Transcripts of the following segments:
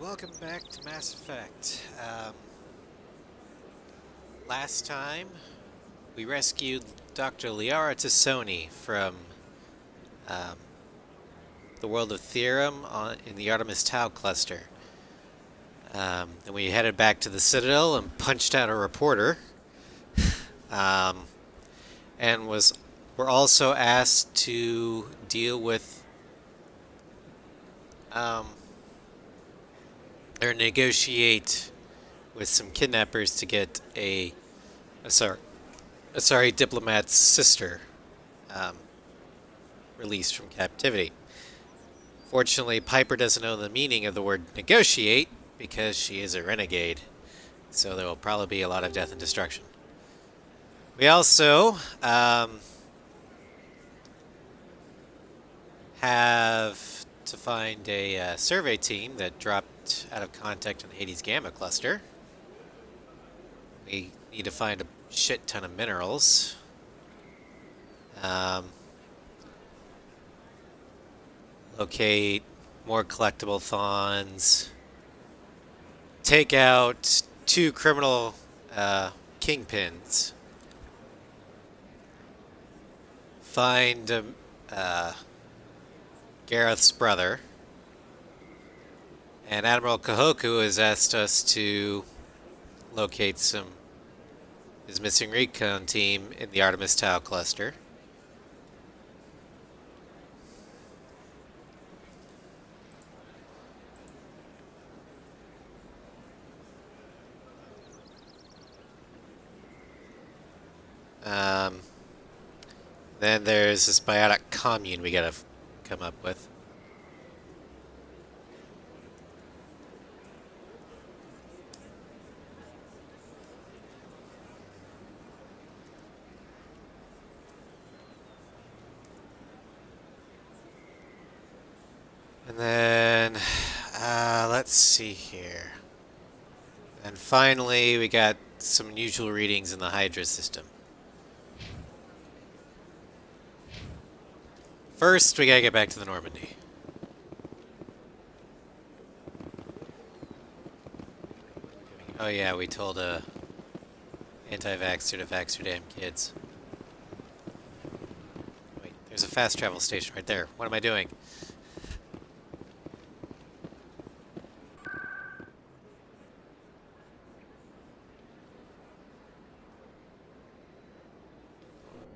welcome back to Mass Effect. Last time, we rescued Dr. Liara Tassoni from um, the world of Theorem in the Artemis Tau cluster. And we headed back to the Citadel and punched out a reporter. And were also asked to deal with or negotiate with some kidnappers to get a diplomat's sister released from captivity. Fortunately, Piper doesn't know the meaning of the word negotiate because she is a renegade, so there will probably be a lot of death and destruction. We also have to find a survey team that dropped out of contact in the Hades Gamma cluster. We need to find a shit ton of minerals. Locate more collectible thawns. Take out 2 criminal kingpins. Find Gareth's brother. And Admiral Kahoku has asked us to locate his missing recon team in the Artemis Tau cluster. Then there's this biotic commune we gotta come up with. And then, let's see here. And finally, we got some unusual readings in the Hydra system. First, we gotta get back to the Normandy. Oh yeah, we told anti-vaxxer to vax your damn kids. Wait, there's a fast travel station right there. What am I doing?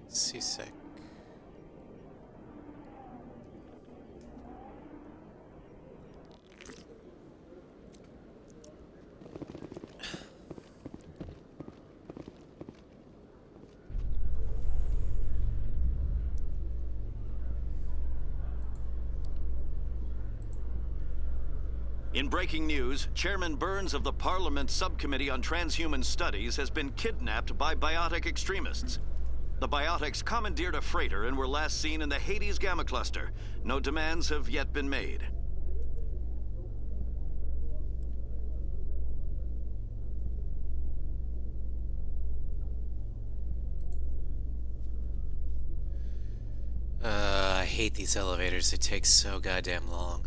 Seasick. In breaking news, Chairman Burns of the Parliament Subcommittee on Transhuman Studies has been kidnapped by biotic extremists. The biotics commandeered a freighter and were last seen in the Hades Gamma cluster. No demands have yet been made. I hate these elevators. They take so goddamn long.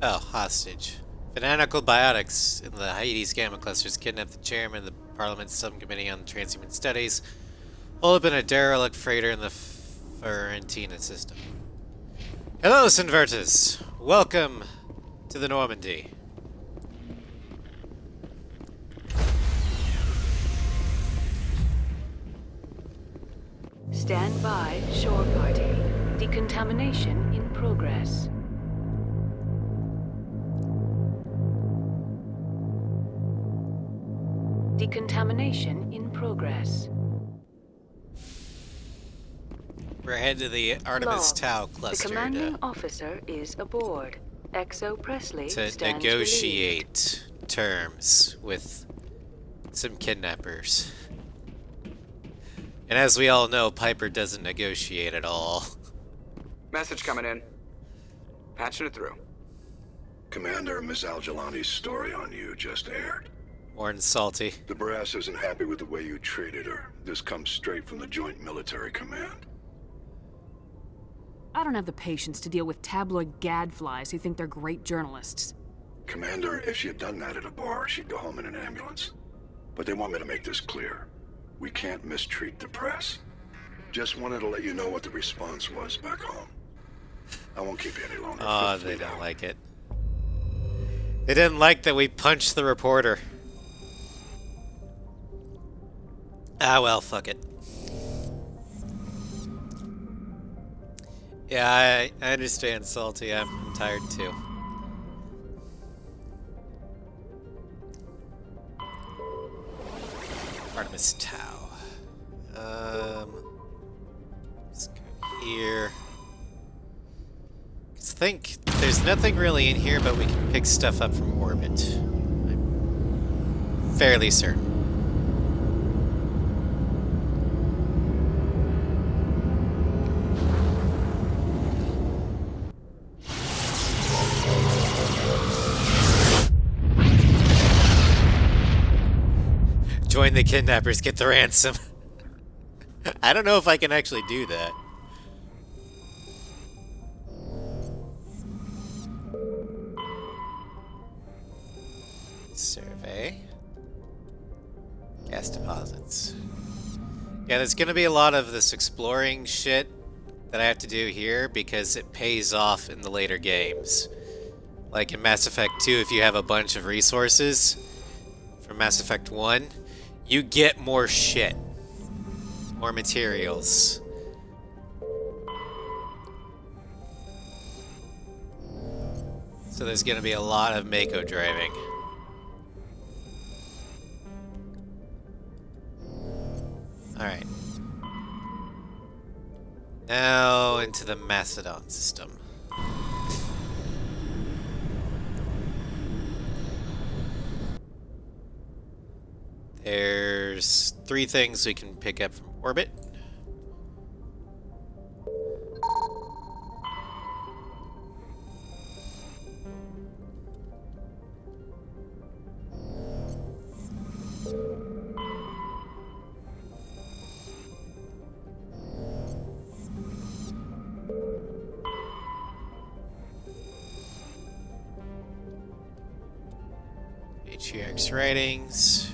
Oh, hostage. Fanatical biotics in the Hades Gamma clusters kidnapped the chairman of the Parliament's Subcommittee on Transhuman Studies, hold up in a derelict freighter in the Fiorentina system. Hello, Synvertus! Welcome to the Normandy. Stand by, shore party. Decontamination in progress. Decontamination in progress. We're headed to the Artemis Log. Tau cluster The commanding officer is aboard. Exo Presley to stands negotiate terms with some kidnappers. And as we all know, Piper doesn't negotiate at all. Message coming in. Patching it through. Commander, Miss Al-Jalani's story on you just aired. More than salty. The brass isn't happy with the way you treated her. This comes straight from the Joint Military Command. I don't have the patience to deal with tabloid gadflies who think they're great journalists. Commander, if she had done that at a bar, she'd go home in an ambulance. But they want me to make this clear. We can't mistreat the press. Just wanted to let you know what the response was back home. I won't keep you any longer. Oh, they don't like it. They didn't like that we punched the reporter. Ah, well, fuck it. Yeah, I understand, Salty. I'm tired too. Artemis Tau. Let's go here. I think there's nothing really in here, but we can pick stuff up from orbit. I'm fairly certain. Join the kidnappers, get the ransom. I don't know if I can actually do that. Survey. Gas deposits. Yeah, there's gonna be a lot of this exploring shit that I have to do here because it pays off in the later games. Like in Mass Effect 2, if you have a bunch of resources from Mass Effect 1, you get more shit. More materials. So there's gonna be a lot of Mako driving. Alright. Now into the Macedon system. There's 3 things we can pick up from orbit. HEX ratings.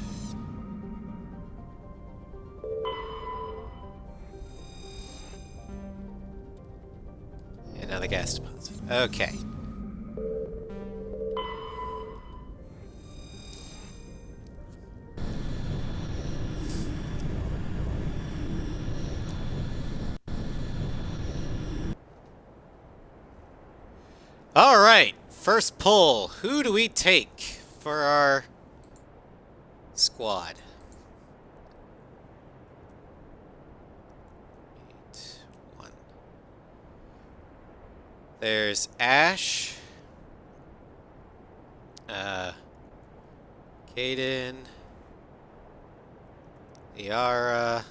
And now the gas deposit. Okay. Alright, first pull. Who do we take for our squad? 8, 1. There's Ash. Kaden. Liara.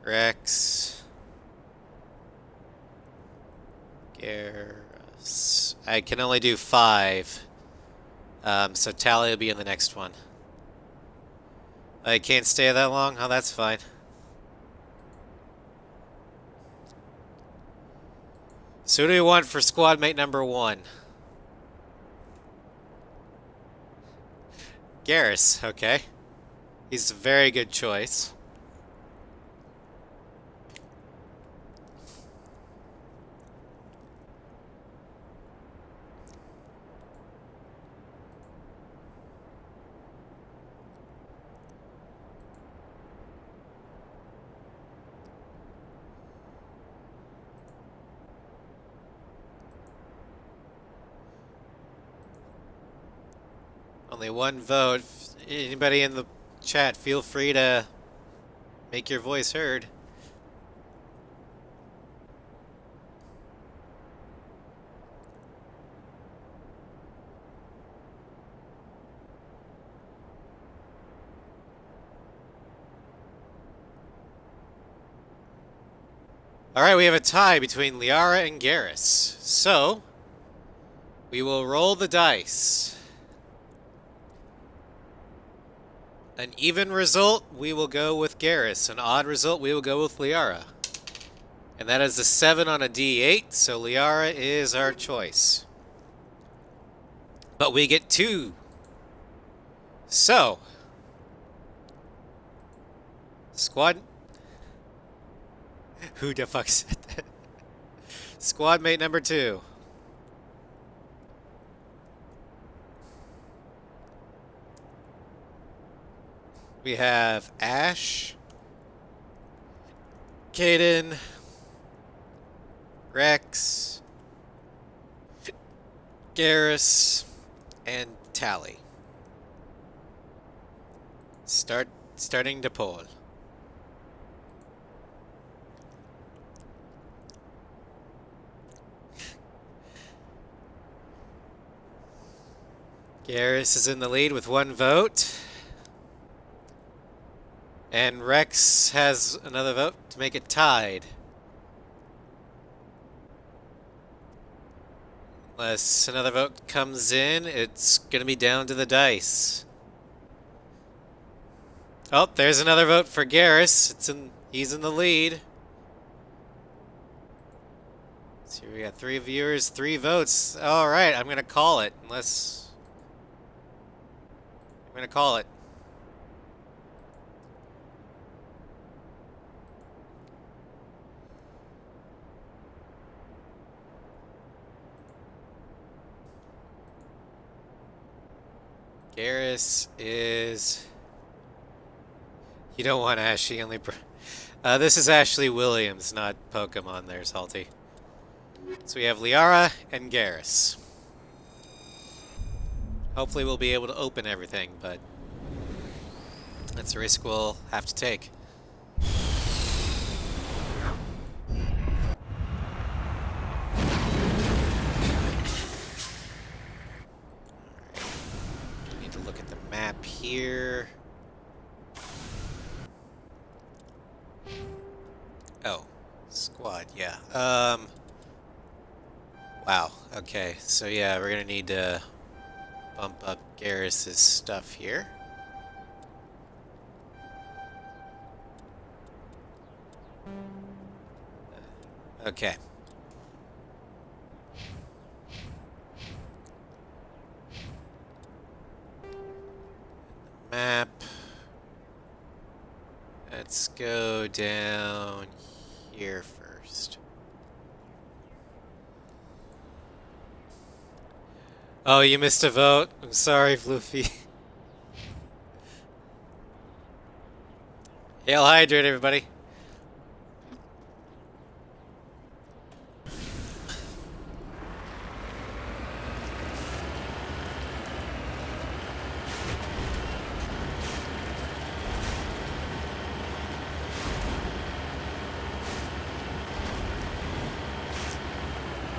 Rex. Garrus. I can only do 5. So Tally will be in the next one. I can't stay that long? Oh, that's fine. So who do we want for squad mate number 1? Garrus, okay. He's a very good choice. Only 1 vote. Anybody in the chat, feel free to make your voice heard. Alright, we have a tie between Liara and Garrus. So, we will roll the dice. An even result, we will go with Garrus. An odd result, we will go with Liara. And that is a 7 on a D8, so Liara is our choice. But we get 2. So, squad... Who the fuck said that? Squad mate number 2. We have Ash, Kaden, Rex, Garrus, and Tally. Starting to poll. Garrus is in the lead with 1 vote. And Rex has another vote to make it tied. Unless another vote comes in, it's going to be down to the dice. Oh, there's another vote for Garrus. He's in the lead. So we got 3 viewers, 3 votes. All right, I'm going to call it. I'm going to call it. Garrus is... You don't want Ashley, only... this is Ashley Williams, not Pokemon there, Salty. So we have Liara and Garrus. Hopefully we'll be able to open everything, but... That's a risk we'll have to take. Here. Oh, squad, yeah. Wow, okay. So yeah, we're gonna need to bump up Garrus's stuff here. Okay. Map. Let's go down here first. Oh, you missed a vote. I'm sorry, Floofy. Hail Hydrate, everybody.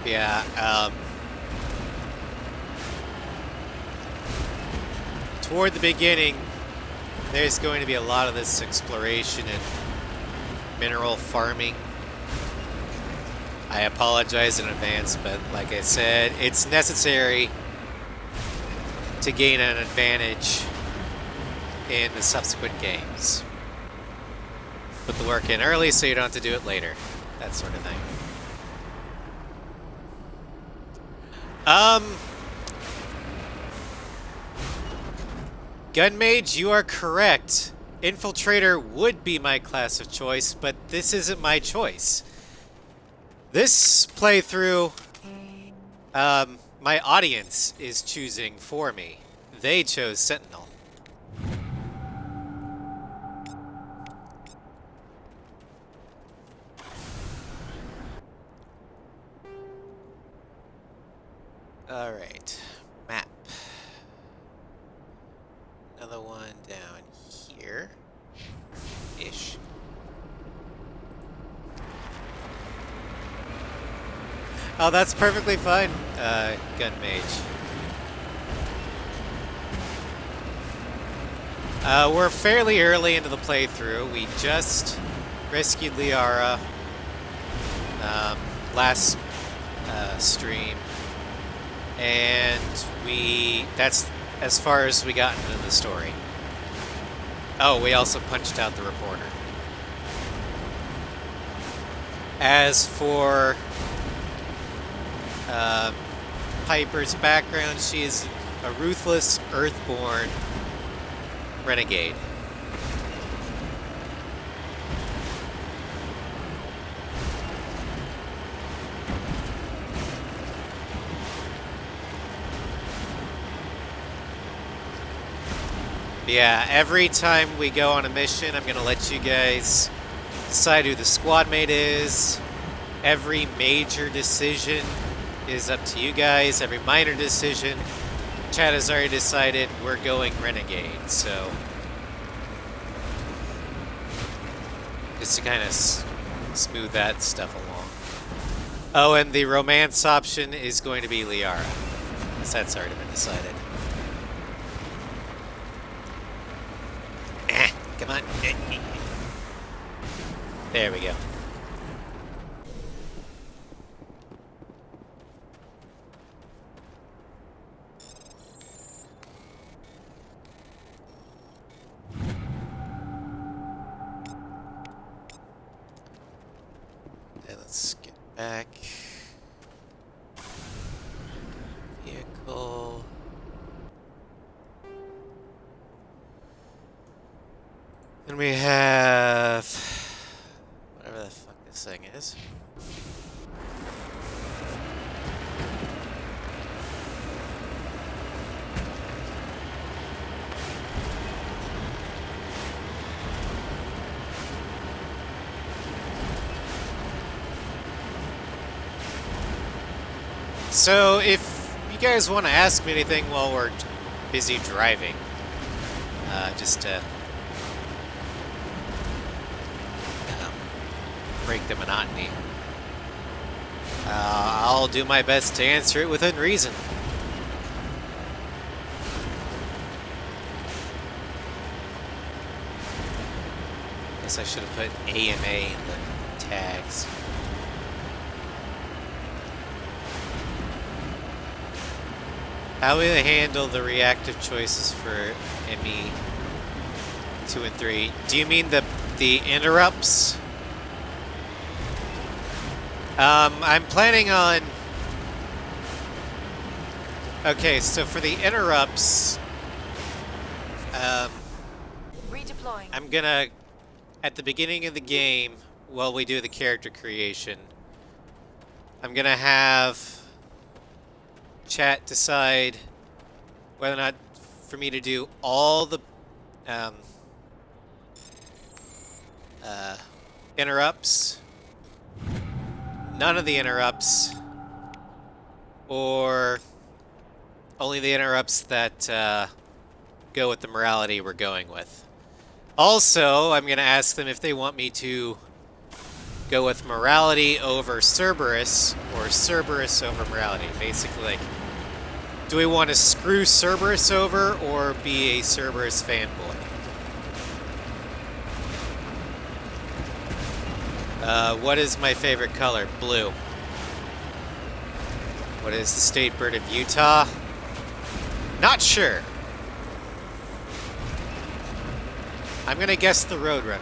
Yeah, toward the beginning, there's going to be a lot of this exploration and mineral farming. I apologize in advance, but like I said, it's necessary to gain an advantage in the subsequent games. Put the work in early so you don't have to do it later. That sort of thing. Gunmage, you are correct. Infiltrator would be my class of choice, but this isn't my choice. This playthrough, my audience is choosing for me. They chose Sentinel. Alright, map. Another one down here. Ish. Oh, that's perfectly fine, Gun Mage. We're fairly early into the playthrough. We just rescued Liara. last stream, and that's as far as we got into the story. Oh, we also punched out the reporter. As for Piper's background, she is a ruthless, Earthborn renegade. Yeah, every time we go on a mission, I'm gonna let you guys decide who the squad mate is. Every major decision is up to you guys. Every minor decision, Chad has already decided we're going renegade, so just to kind of smooth that stuff along. Oh, and the romance option is going to be Liara, because that's already been decided. Come on. There we go. Okay, let's get back. Vehicle. And we have whatever the fuck this thing is. So if you guys want to ask me anything while we're busy driving, just to break the monotony, I'll do my best to answer it within reason. Guess I should have put AMA in the tags. How will they handle the reactive choices for ME 2 and 3? Do you mean the interrupts? I'm planning on... Okay, so for the interrupts, Redeploying. I'm gonna, at the beginning of the game, while we do the character creation, I'm gonna have chat decide whether or not for me to do all the interrupts, none of the interrupts, or only the interrupts that go with the morality we're going with. Also, I'm going to ask them if they want me to go with morality over Cerberus, or Cerberus over morality. Basically, like, do we want to screw Cerberus over, or be a Cerberus fanboy? What is my favorite color? Blue. What is the state bird of Utah? Not sure. I'm gonna guess the Roadrunner.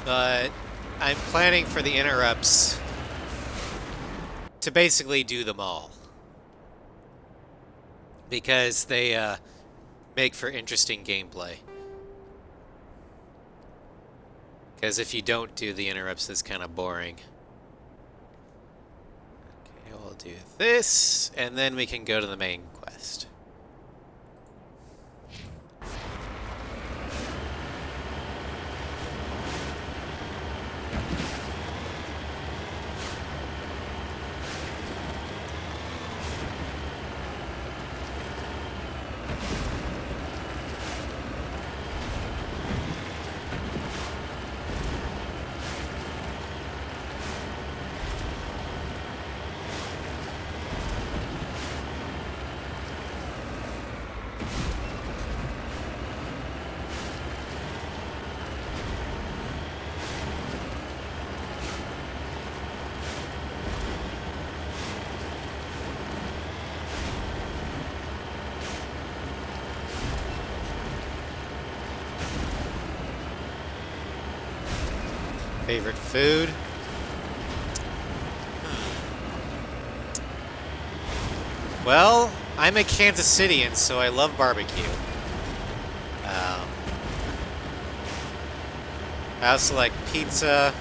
But I'm planning for the interrupts to basically do them all, because they make for interesting gameplay. Because if you don't do the interrupts, it's kind of boring. Okay, we'll do this, and then we can go to the main quest. Favorite food? Well, I'm a Kansas Citian, so I love barbecue. I also like pizza.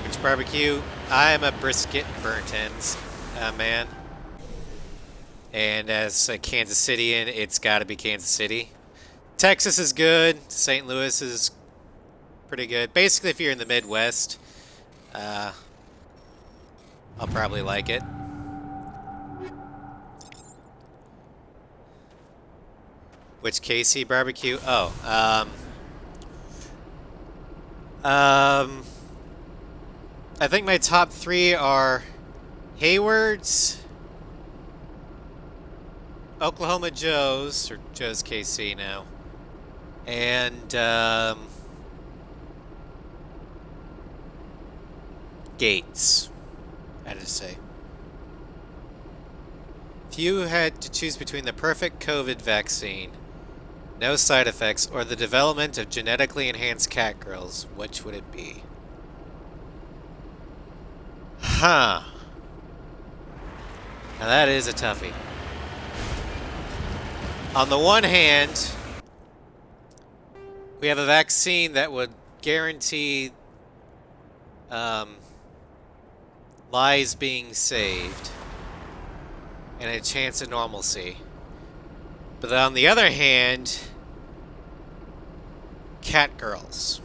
Which barbecue? I'm a brisket burnt ends man. And as a Kansas Citian, it's got to be Kansas City. Texas is good. St. Louis is pretty good. Basically, if you're in the Midwest, I'll probably like it. Which KC barbecue? Oh, I think my top 3 are Hayward's, Oklahoma Joe's, or Joe's KC now, and Gates, I had to say. If you had to choose between the perfect COVID vaccine, no side effects, or the development of genetically enhanced cat girls, which would it be? Huh. Now that is a toughie. On the one hand, we have a vaccine that would guarantee lives being saved and a chance of normalcy. But on the other hand, cat girls.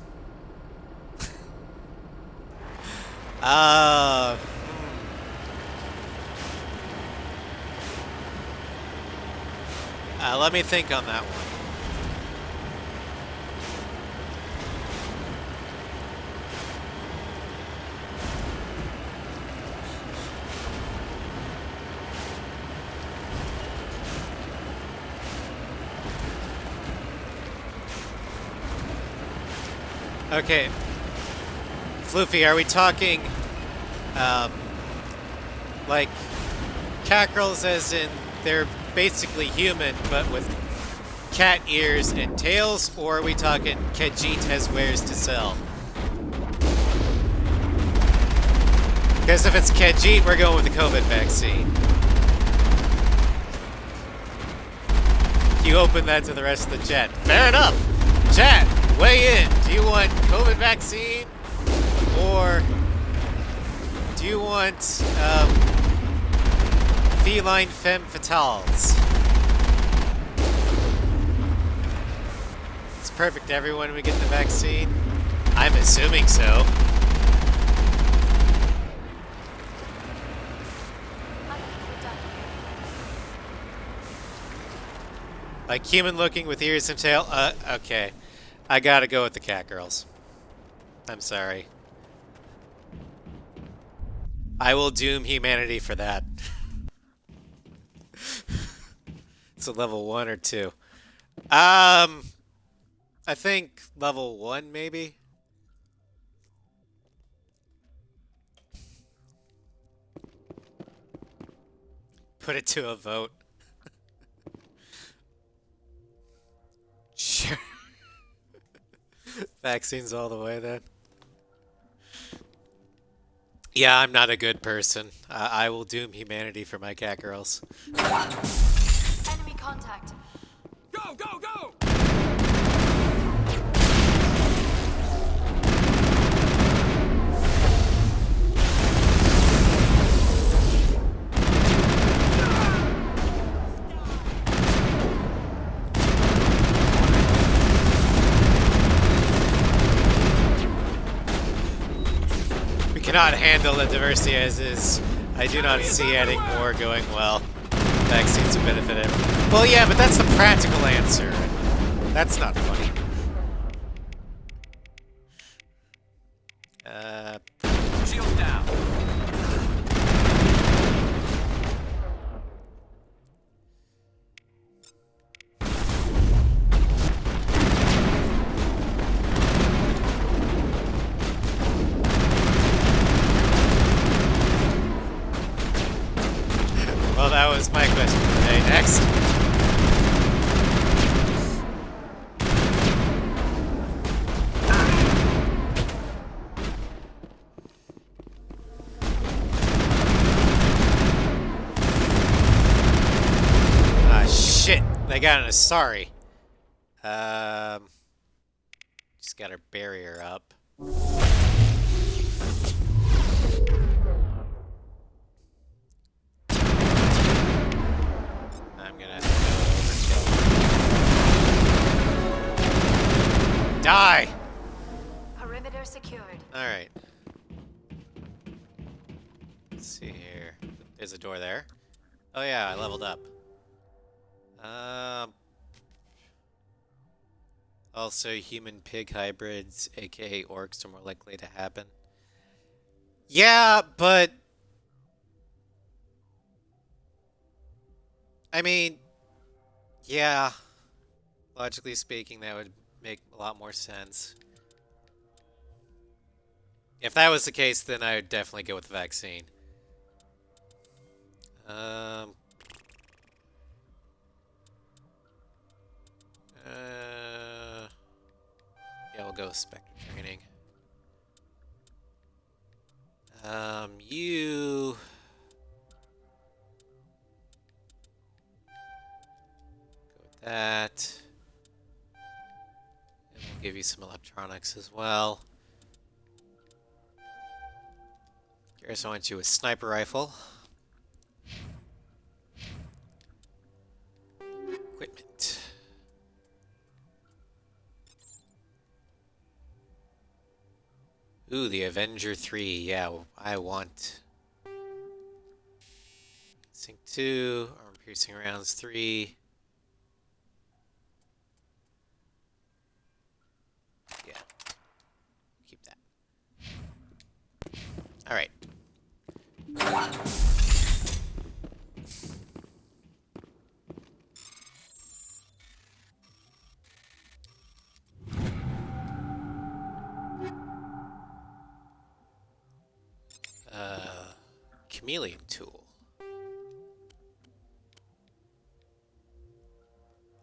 Let me think on that one. Okay. Floofy, are we talking, like, cat girls as in they're basically human, but with cat ears and tails, or are we talking Khajiit has wares to sell? Because if it's Khajiit, we're going with the COVID vaccine. You open that to the rest of the chat. Fair enough! Chat, weigh in. Do you want COVID vaccine? Or do you want feline femme fatales? It's perfect everyone we get the vaccine. I'm assuming so. Like human looking with ears and tail? Okay. I gotta go with the cat girls. I'm sorry. I will doom humanity for that. It's a level 1 or 2. I think level 1 maybe. Put it to a vote. Sure. Vaccines all the way then. Yeah, I'm not a good person. I will doom humanity for my cat girls. Enemy contact. Go, go, go! Cannot handle the diversity as is. I do not see adding more going well. Vaccines will benefit everyone. Well, yeah, but that's the practical answer. That's not funny. Shields down. it. Okay, next. Ah, shit. They got an Asari. Just got our barrier up. I'm gonna have to go overkill. Die! Perimeter secured. Alright. Let's see here. There's a door there. Oh yeah, I leveled up. Also, human-pig hybrids, aka orcs, are more likely to happen. Yeah, but... I mean... Yeah. Logically speaking, that would make a lot more sense. If that was the case, then I would definitely go with the vaccine. Yeah, we'll go with Spectre training. You... Go with that. And we'll give you some electronics as well. Garrus, I want you a sniper rifle. Equipment. Ooh, the Avenger 3. Yeah, I want. Sync 2. Armor piercing rounds 3. Yeah. Keep that. Alright. Chameleon tool.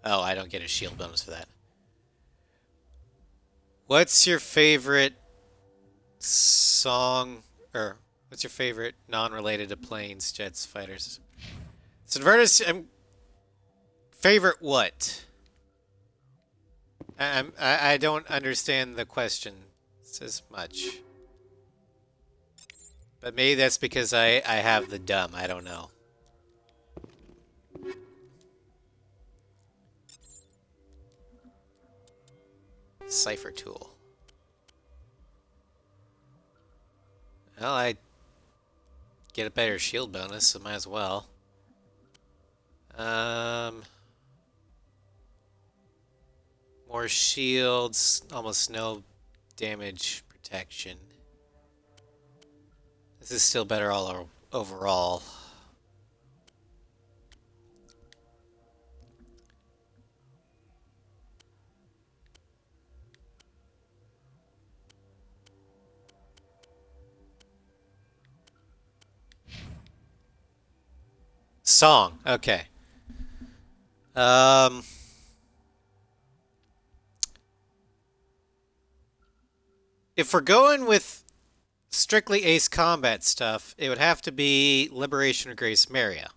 Oh, I don't get a shield bonus for that. What's your favorite song, or what's your favorite non-related to planes, jets, fighters? Subvertus, favorite what? I don't understand the question as much. But maybe that's because I have the dumb, I don't know. Cipher tool. Well, I get a better shield bonus, so might as well. More shields, almost no damage protection. This is still better overall. Song, okay. If we're going with strictly Ace Combat stuff, it would have to be Liberation of Grace Maria.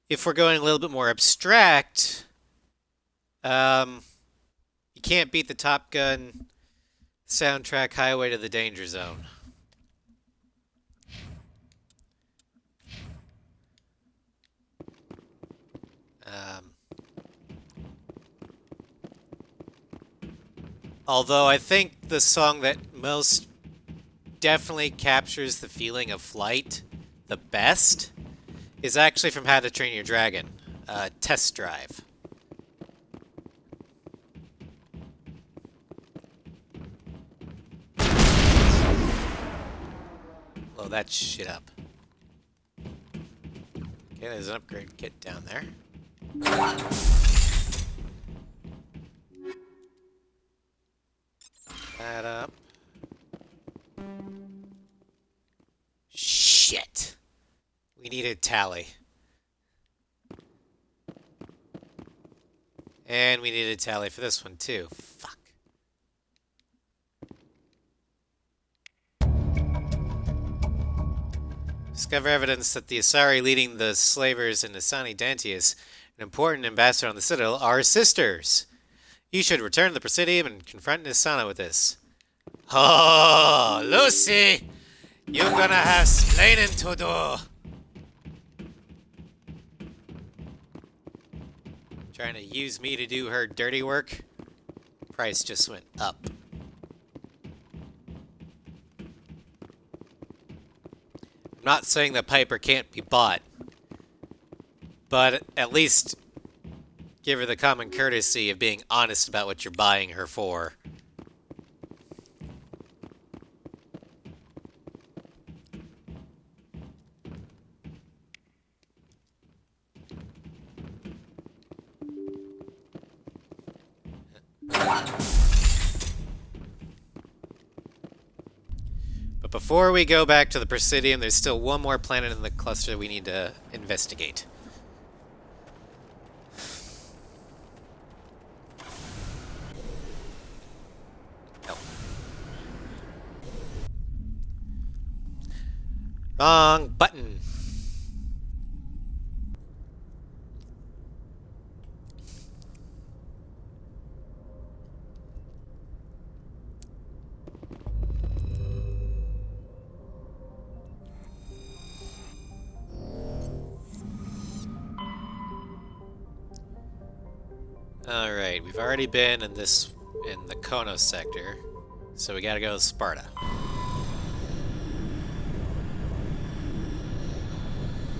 If we're going a little bit more abstract, you can't beat the Top Gun soundtrack Highway to the Danger Zone. Although I think the song that most definitely captures the feeling of flight the best is actually from How to Train Your Dragon, Test Drive. Blow that shit up. Okay, there's an upgrade kit down there. That up. Shit. We need a tally. And we need a tally for this one, too. Fuck. Discover evidence that the Asari leading the slavers in Asani Dantius, an important ambassador on the Citadel, are sisters. You should return to the Presidium and confront Nisana with this. Oh, Lucy! You're gonna have splaining to do! Trying to use me to do her dirty work? Price just went up. I'm not saying that Piper can't be bought, but at least give her the common courtesy of being honest about what you're buying her for. But before we go back to the Presidium, there's still one more planet in the cluster we need to investigate. No. Wrong button. Alright, we've already been in the Konos sector, so we gotta go to Sparta.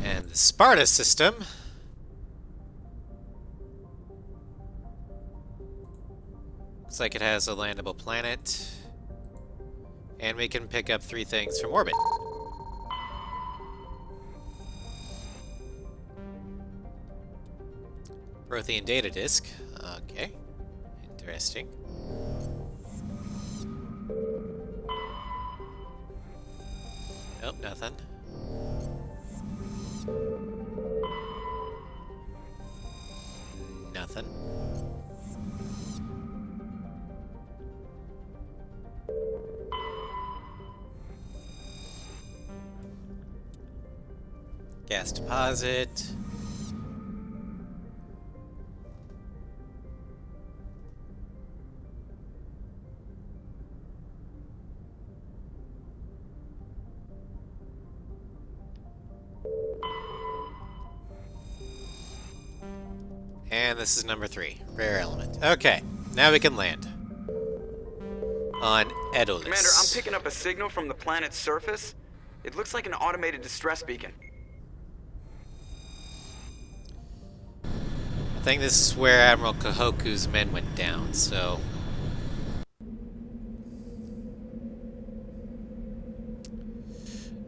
And the Sparta system looks like it has a landable planet, and we can pick up 3 things from orbit. Prothean data disk. Okay. Interesting. Nope, nothing. Nothing. Gas deposit. And this is number 3, rare element. Okay, now we can land on Edolus. Commander, I'm picking up a signal from the planet's surface. It looks like an automated distress beacon. I think this is where Admiral Kahoku's men went down, so...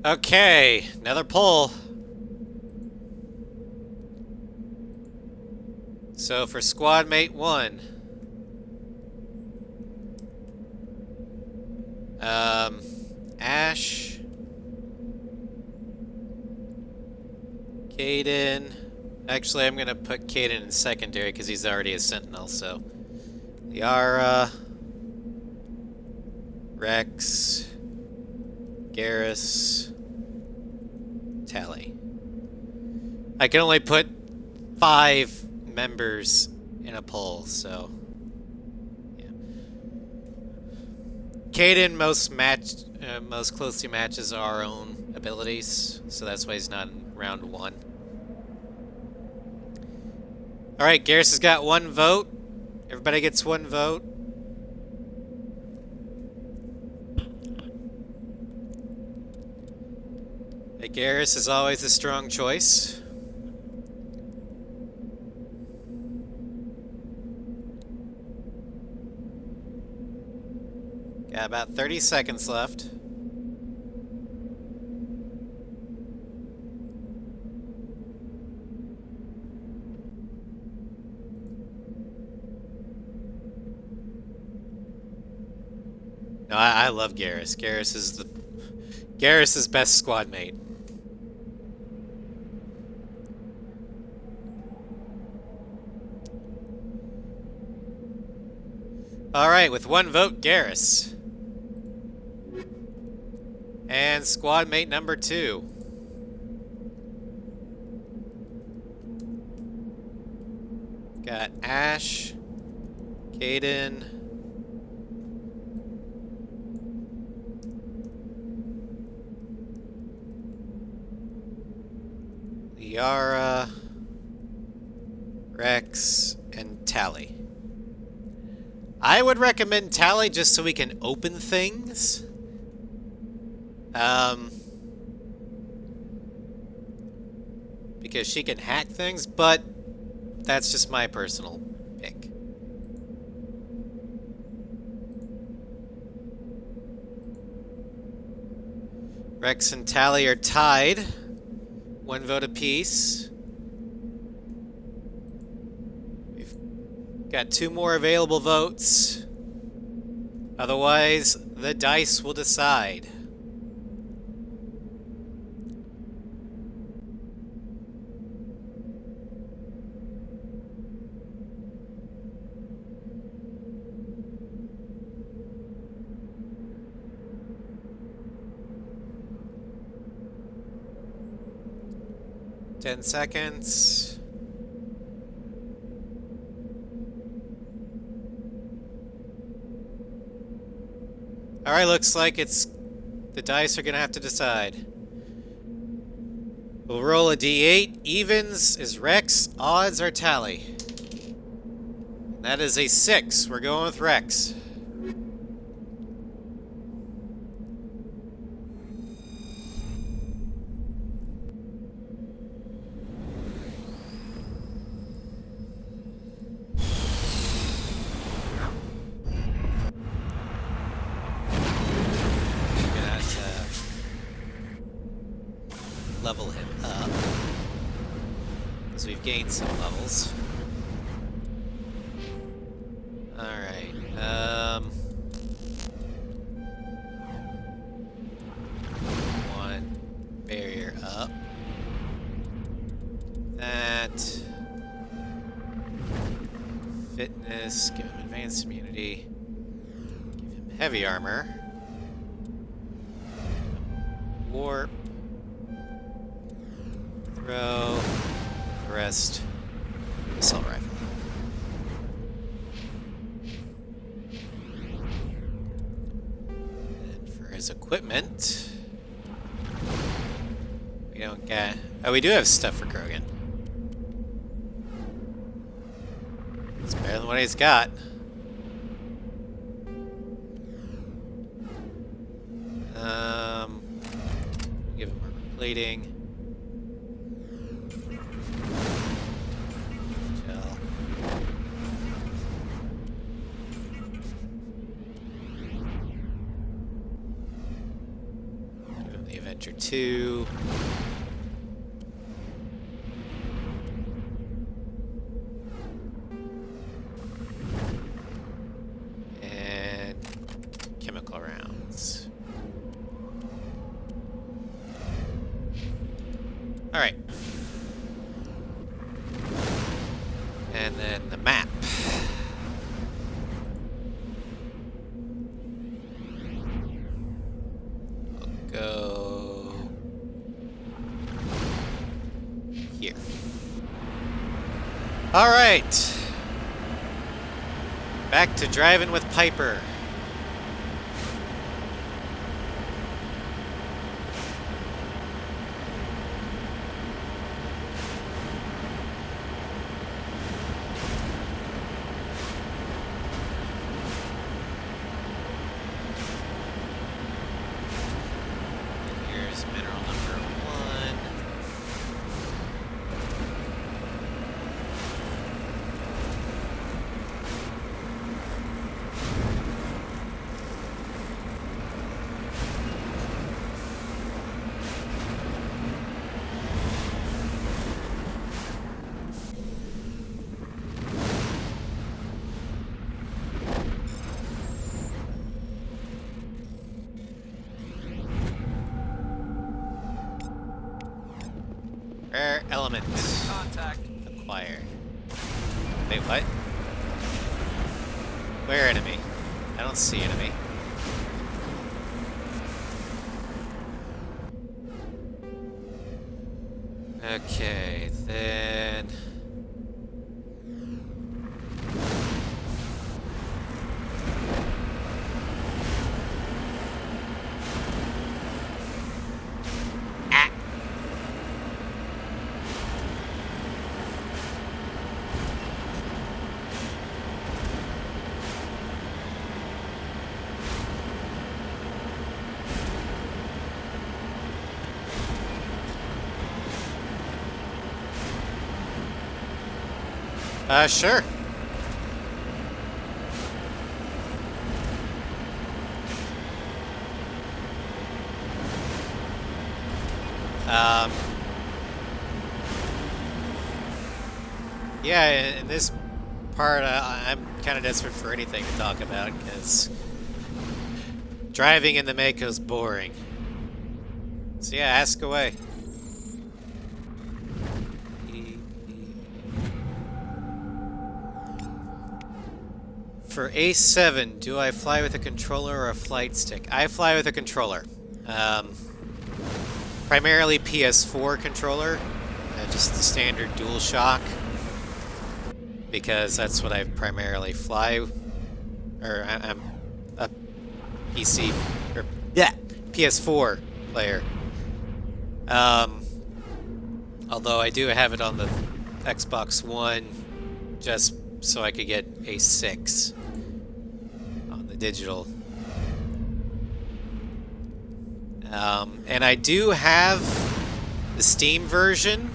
Okay, another pull. So for squad mate 1, Ash, Caden. Actually, I'm gonna put Caden in secondary because he's already a sentinel. So Liara, Rex, Garrus, Tally. I can only put 5 members in a poll, so yeah. Caden most closely matches our own abilities, so that's why he's not in round 1. All right, Garrus has got 1 vote. Everybody gets 1 vote. Hey, Garrus is always a strong choice. Got about 30 seconds left. No, I love Garrus. Garrus is best squad mate. Alright, with 1 vote, Garrus. And squad mate number 2. Got Ash, Caden, Liara, Rex, and Tally. I would recommend Tally just so we can open things. Because she can hack things, but that's just my personal pick. Rex and Tally are tied. 1 vote apiece. We've got 2 more available votes. Otherwise, the dice will decide. Ten seconds. Alright, looks like the dice are gonna have to decide. We'll roll a d8. Evens is Rex, odds are Tally. That is a 6. We're going with Rex. Level him up, so we've gained some levels. Alright, one barrier up. That. Fitness, give him advanced immunity. Give him heavy armor. Warp. Throw. The rest. Assault rifle. And for his equipment, we don't get. Oh, we do have stuff for Krogan. It's better than what he's got. Give him armor plating. Adventure 2. And chemical rounds. Alright. And then the map. We'll go here. Alright. Back to driving with Piper. Here's mineral number 1. Rare element. Contact. Acquired. Wait, what? Where enemy? I don't see enemy. Okay, then... Sure. Yeah, in this part, I'm kind of desperate for anything to talk about, because driving in the Mako's boring. So yeah, ask away. For A7, do I fly with a controller or a flight stick? I fly with a controller. Primarily PS4 controller, just the standard DualShock, because that's what I primarily fly. Or I'm a PC, or yeah, PS4 player. Although I do have it on the Xbox One, just so I could get A6 on the digital. And I do have the Steam version,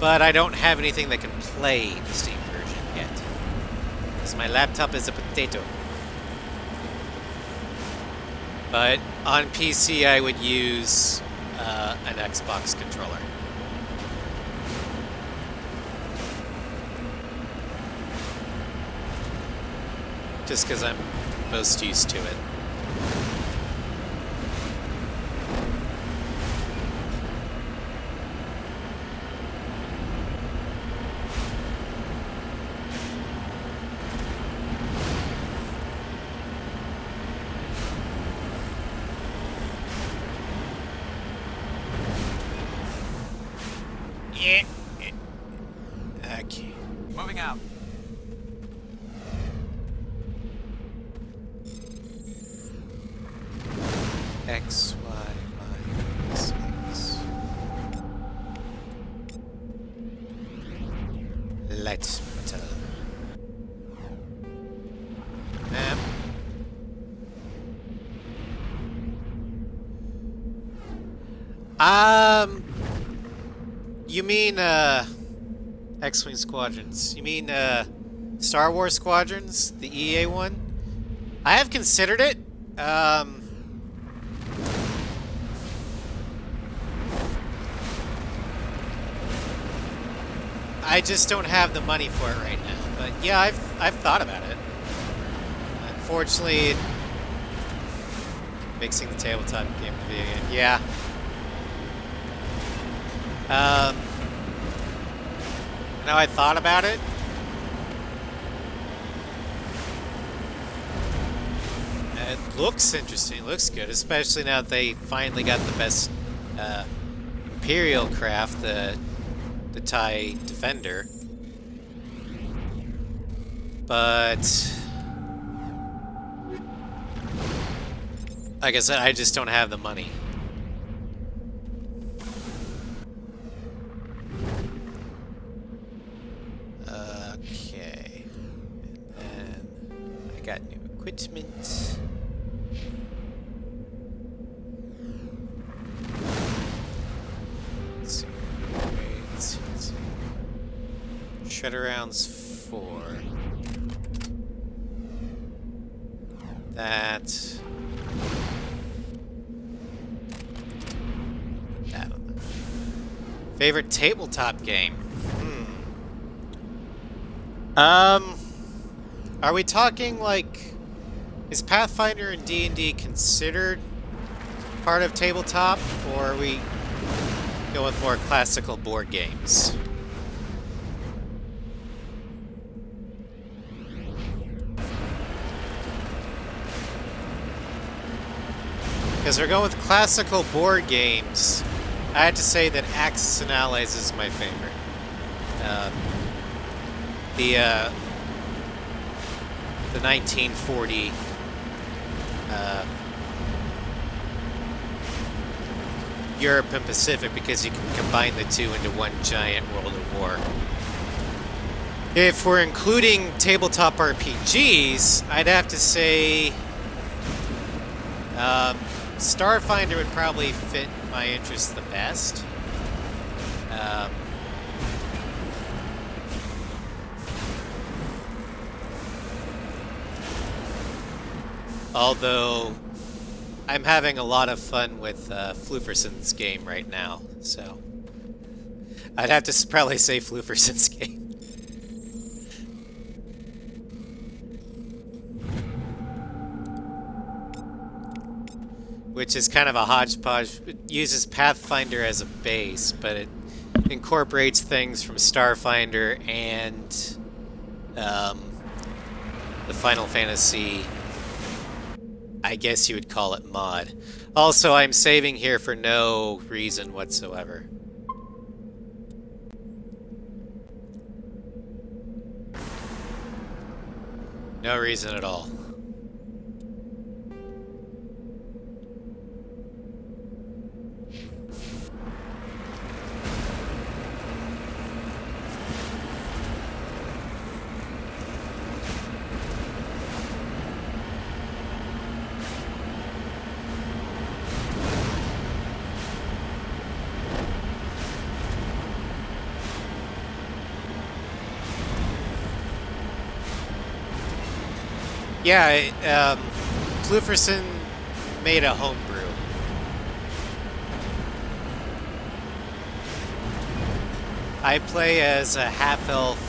but I don't have anything that can play the Steam version yet, because my laptop is a potato. But on PC I would use an Xbox controller. Just because I'm most used to it. Yeah. Okay. Moving out. X, Y, minus X. Light metal. Map. You mean, X-Wing Squadrons. You mean, Star Wars Squadrons? The EA one? I have considered it. I just don't have the money for it right now. But yeah, I've thought about it. Unfortunately, mixing the tabletop game to video game. Yeah. Now I thought about it. It looks interesting. It looks good, especially now that they finally got the best Imperial craft, the TIE Defender. But like I said, I just don't have the money. Okay. And then I got new equipment. Let's see. Let's see. Shredder rounds 4. That on that. Favorite tabletop game? Are we talking like, is Pathfinder and D&D considered part of tabletop, or are we going with more classical board games? Because we're going with classical board games. I had to say that Axis and Allies is my favorite. The 1940 Europe and Pacific, because you can combine the two into one giant world of war. If we're including tabletop RPGs, I'd have to say Starfinder would probably fit my interests the best. Although I'm having a lot of fun with Flufferson's game right now, so I'd have to probably say Flufferson's game. Which is kind of a hodgepodge. It uses Pathfinder as a base, but it incorporates things from Starfinder and the Final Fantasy, I guess you would call it, mod. Also, I'm saving here for no reason whatsoever. No reason at all. Yeah, Flufferson made a homebrew. I play as a half-elf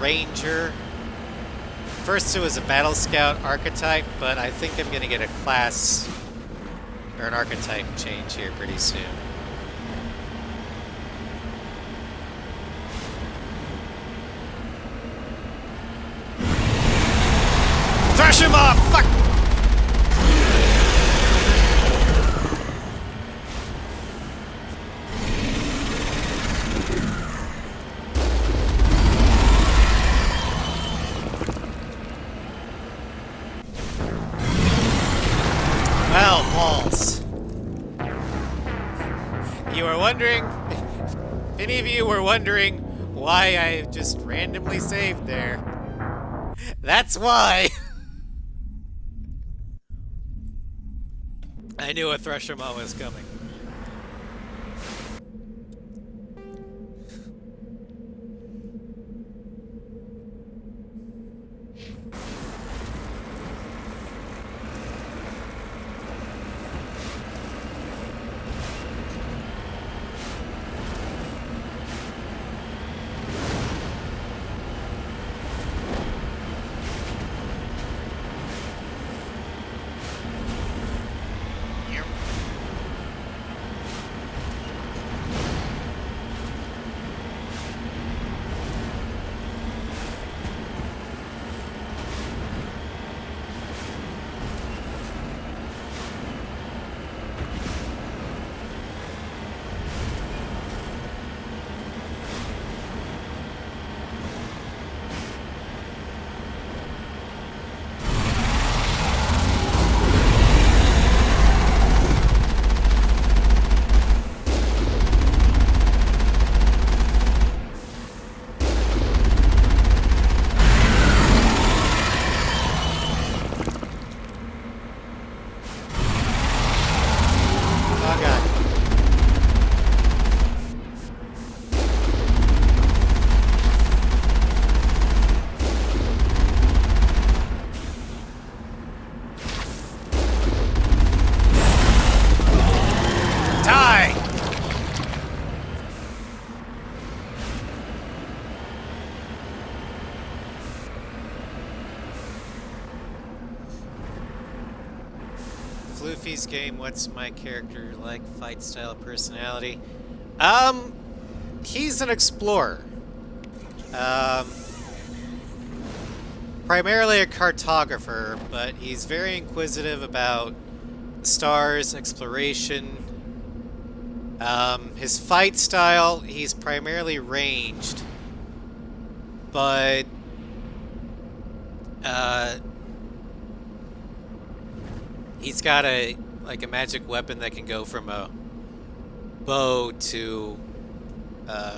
ranger. First it was a battle scout archetype, but I think I'm going to get a class or an archetype change here pretty soon. Thrash him off! Fuck! Well, balls. You were wondering, if any of you were wondering why I just randomly saved there. That's why. I knew a Threshermaw was coming. Floofy's game, what's my character like? Fight style, personality? He's an explorer. Primarily a cartographer, but he's very inquisitive about stars, exploration. His fight style, he's primarily ranged, but he's got a magic weapon that can go from a bow to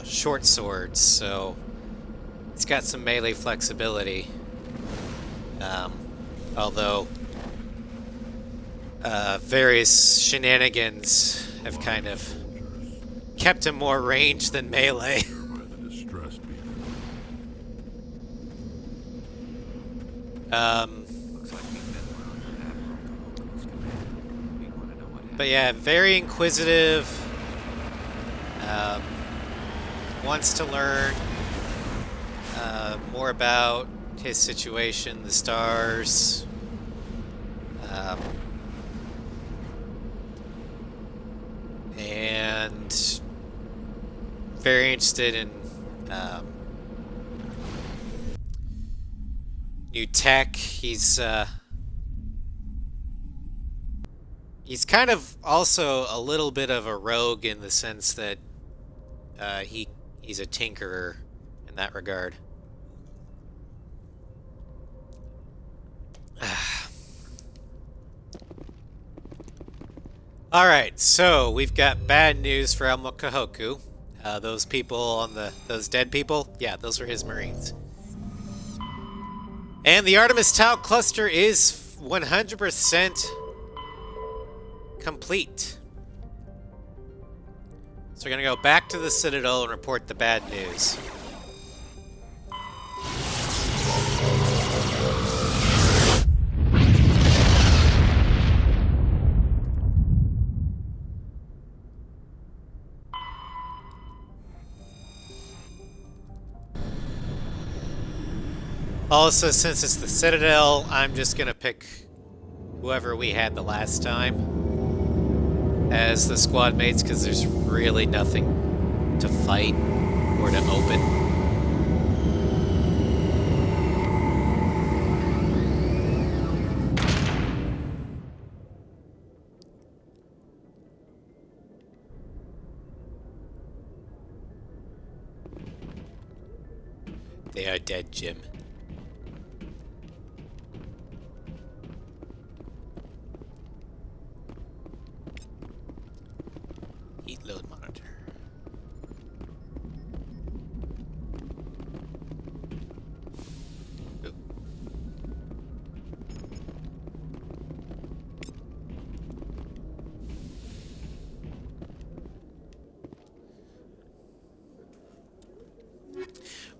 short swords, so he's got some melee flexibility. Although various shenanigans have kind of kept him more ranged than melee. But yeah, very inquisitive. Wants to learn more about his situation, the stars. And very interested in new tech. He's kind of also a little bit of a rogue in the sense that he's a tinkerer in that regard. Alright, so we've got bad news for Elmo Kahoku. Those people on those dead people, yeah, those were his Marines. And the Artemis Tau cluster is 100% complete. So we're gonna go back to the Citadel and report the bad news. Also, since it's the Citadel, I'm just gonna pick whoever we had the last time as the squad mates, because there's really nothing to fight or to open. They are dead, Jim. Heat load monitor. Oop.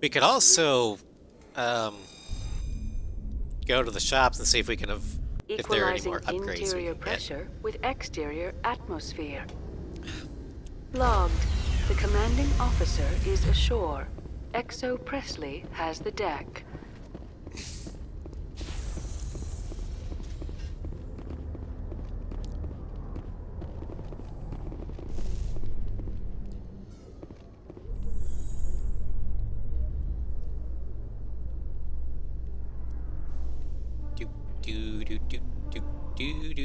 We could also go to the shops and see if we can if there are any more Equalizing upgrades we interior can get. pressure with exterior atmosphere. Logged. The commanding officer is ashore. Exo Presley has the deck.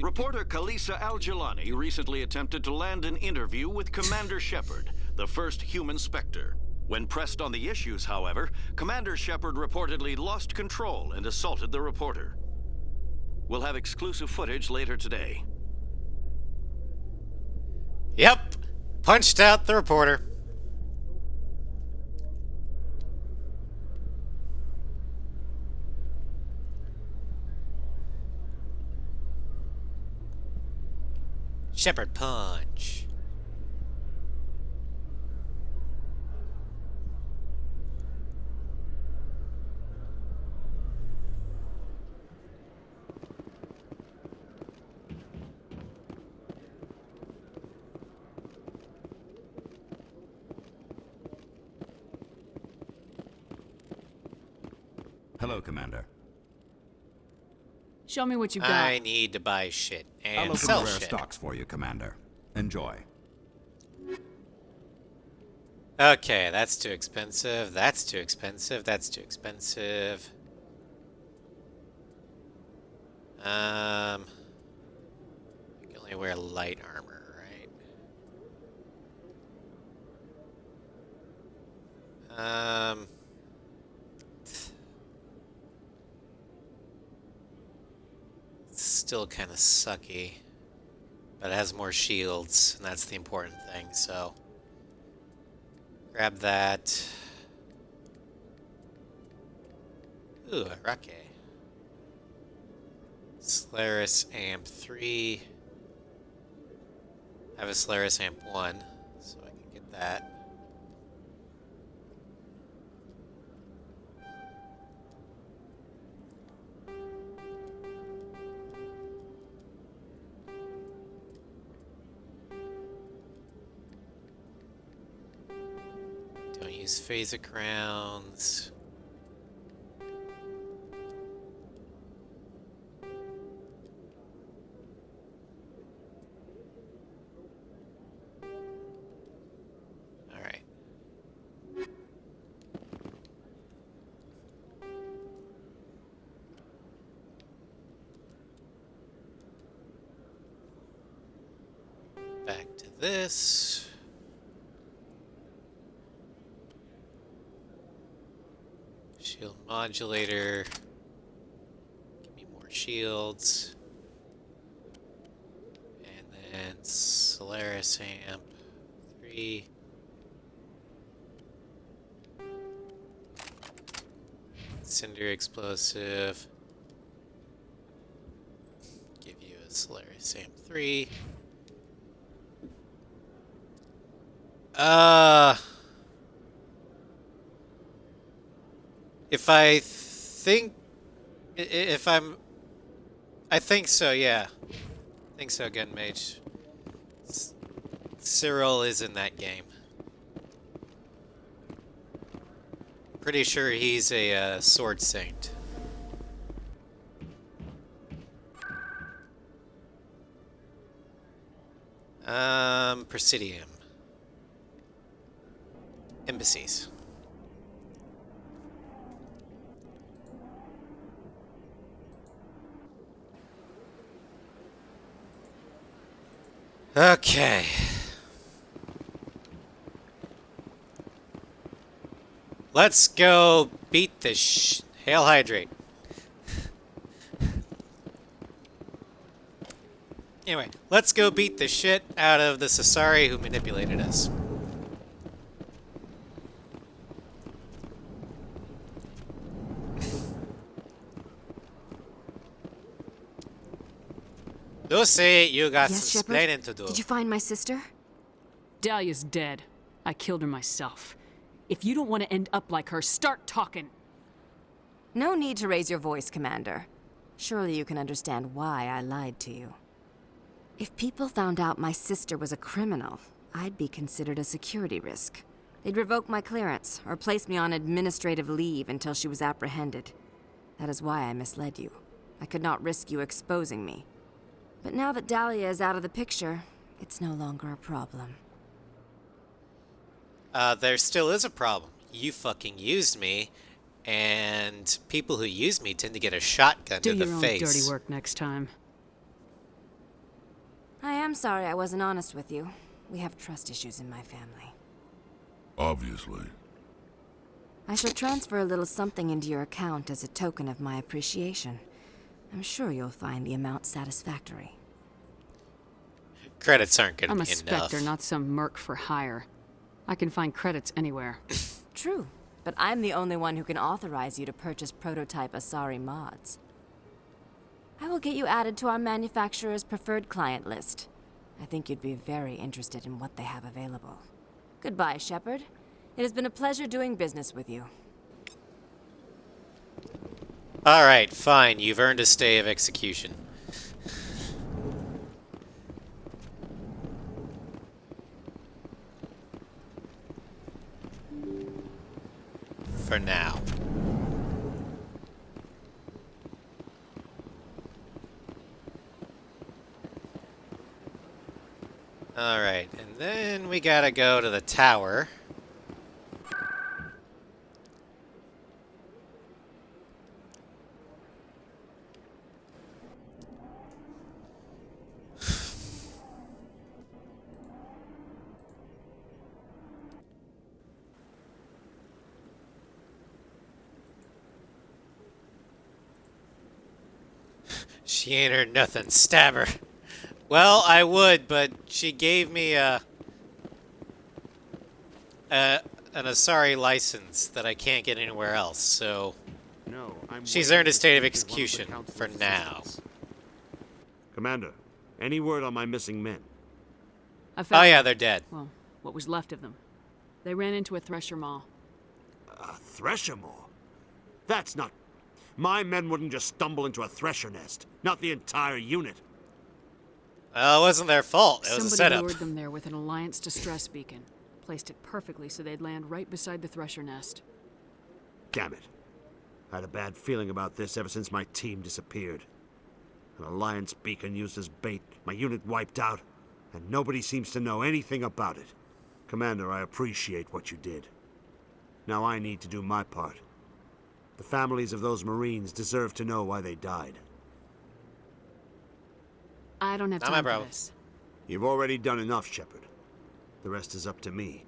Reporter Kalisa Al-Jilani recently attempted to land an interview with Commander Shepard, the first human Spectre. When pressed on the issues, however, Commander Shepard reportedly lost control and assaulted the reporter. We'll have exclusive footage later today. Yep, punched out the reporter. Shepard punch. Hello, Commander. Show me what you got. I need to buy shit I'll and open sell rare shit. stocks for you, Commander. Enjoy. Okay, that's too expensive. That's too expensive. That's too expensive. Only wear light armor, right? It's still kind of sucky, but it has more shields, and that's the important thing, so grab that. Ooh, a Rake. Solaris Amp 3. I have a Solaris Amp 1, so I can get that. Don't use phasic rounds. Alright. Back to this. Shield modulator. Give me more shields. And then Solaris Amp 3. Cinder explosive. Give you a Solaris Amp 3. If I think, if I'm, I think so, yeah. I think so, Gun Mage. Cyril is in that game. Pretty sure he's a sword saint. Presidium. Embassies. Okay. Let's go beat the Hail Hydrate. Anyway, let's go beat the shit out of the Sasari who manipulated us. Lucy, you got Yes, some Shepard? explaining to do. Did you find my sister? Dahlia's dead. I killed her myself. If you don't want to end up like her, start talking. No need to raise your voice, Commander. Surely you can understand why I lied to you. If people found out my sister was a criminal, I'd be considered a security risk. They'd revoke my clearance, or place me on administrative leave until she was apprehended. That is why I misled you. I could not risk you exposing me. But now that Dahlia is out of the picture, it's no longer a problem. There still is a problem. You fucking used me, and people who use me tend to get a shotgun Do to the your own face. dirty work next time. I am sorry I wasn't honest with you. We have trust issues in my family. Obviously. I shall transfer a little something into your account as a token of my appreciation. I'm sure you'll find the amount satisfactory. Credits aren't going to I'm be a Spectre, enough. not some merc for hire. I can find credits anywhere. True, but I'm the only one who can authorize you to purchase prototype Asari mods. I will get you added to our manufacturer's preferred client list. I think you'd be very interested in what they have available. Goodbye, Shepard. It has been a pleasure doing business with you. Alright, fine. You've earned a stay of execution. For now. Alright, and then we gotta go to the tower. She ain't heard nothing. Stab her. Well, I would, but she gave me an Asari license that I can't get anywhere else, so No, she's earned a state of execution for now. Commander, any word on my missing men? I found Oh yeah, they're dead. well, what was left of them. They ran into a thresher maw. A thresher maw? That's not... My men wouldn't just stumble into a thresher nest. Not the entire unit. Well, it wasn't their fault. It was a Somebody setup. lured them there with an Alliance distress beacon. Placed it perfectly so they'd land right beside the thresher nest. Damn it. I had a bad feeling about this ever since my team disappeared. An Alliance beacon used as bait, my unit wiped out, and nobody seems to know anything about it. Commander, I appreciate what you did. Now I need to do my part. The families of those Marines deserve to know why they died. I don't have Not my time for problem. this. You've already done enough, Shepard. The rest is up to me.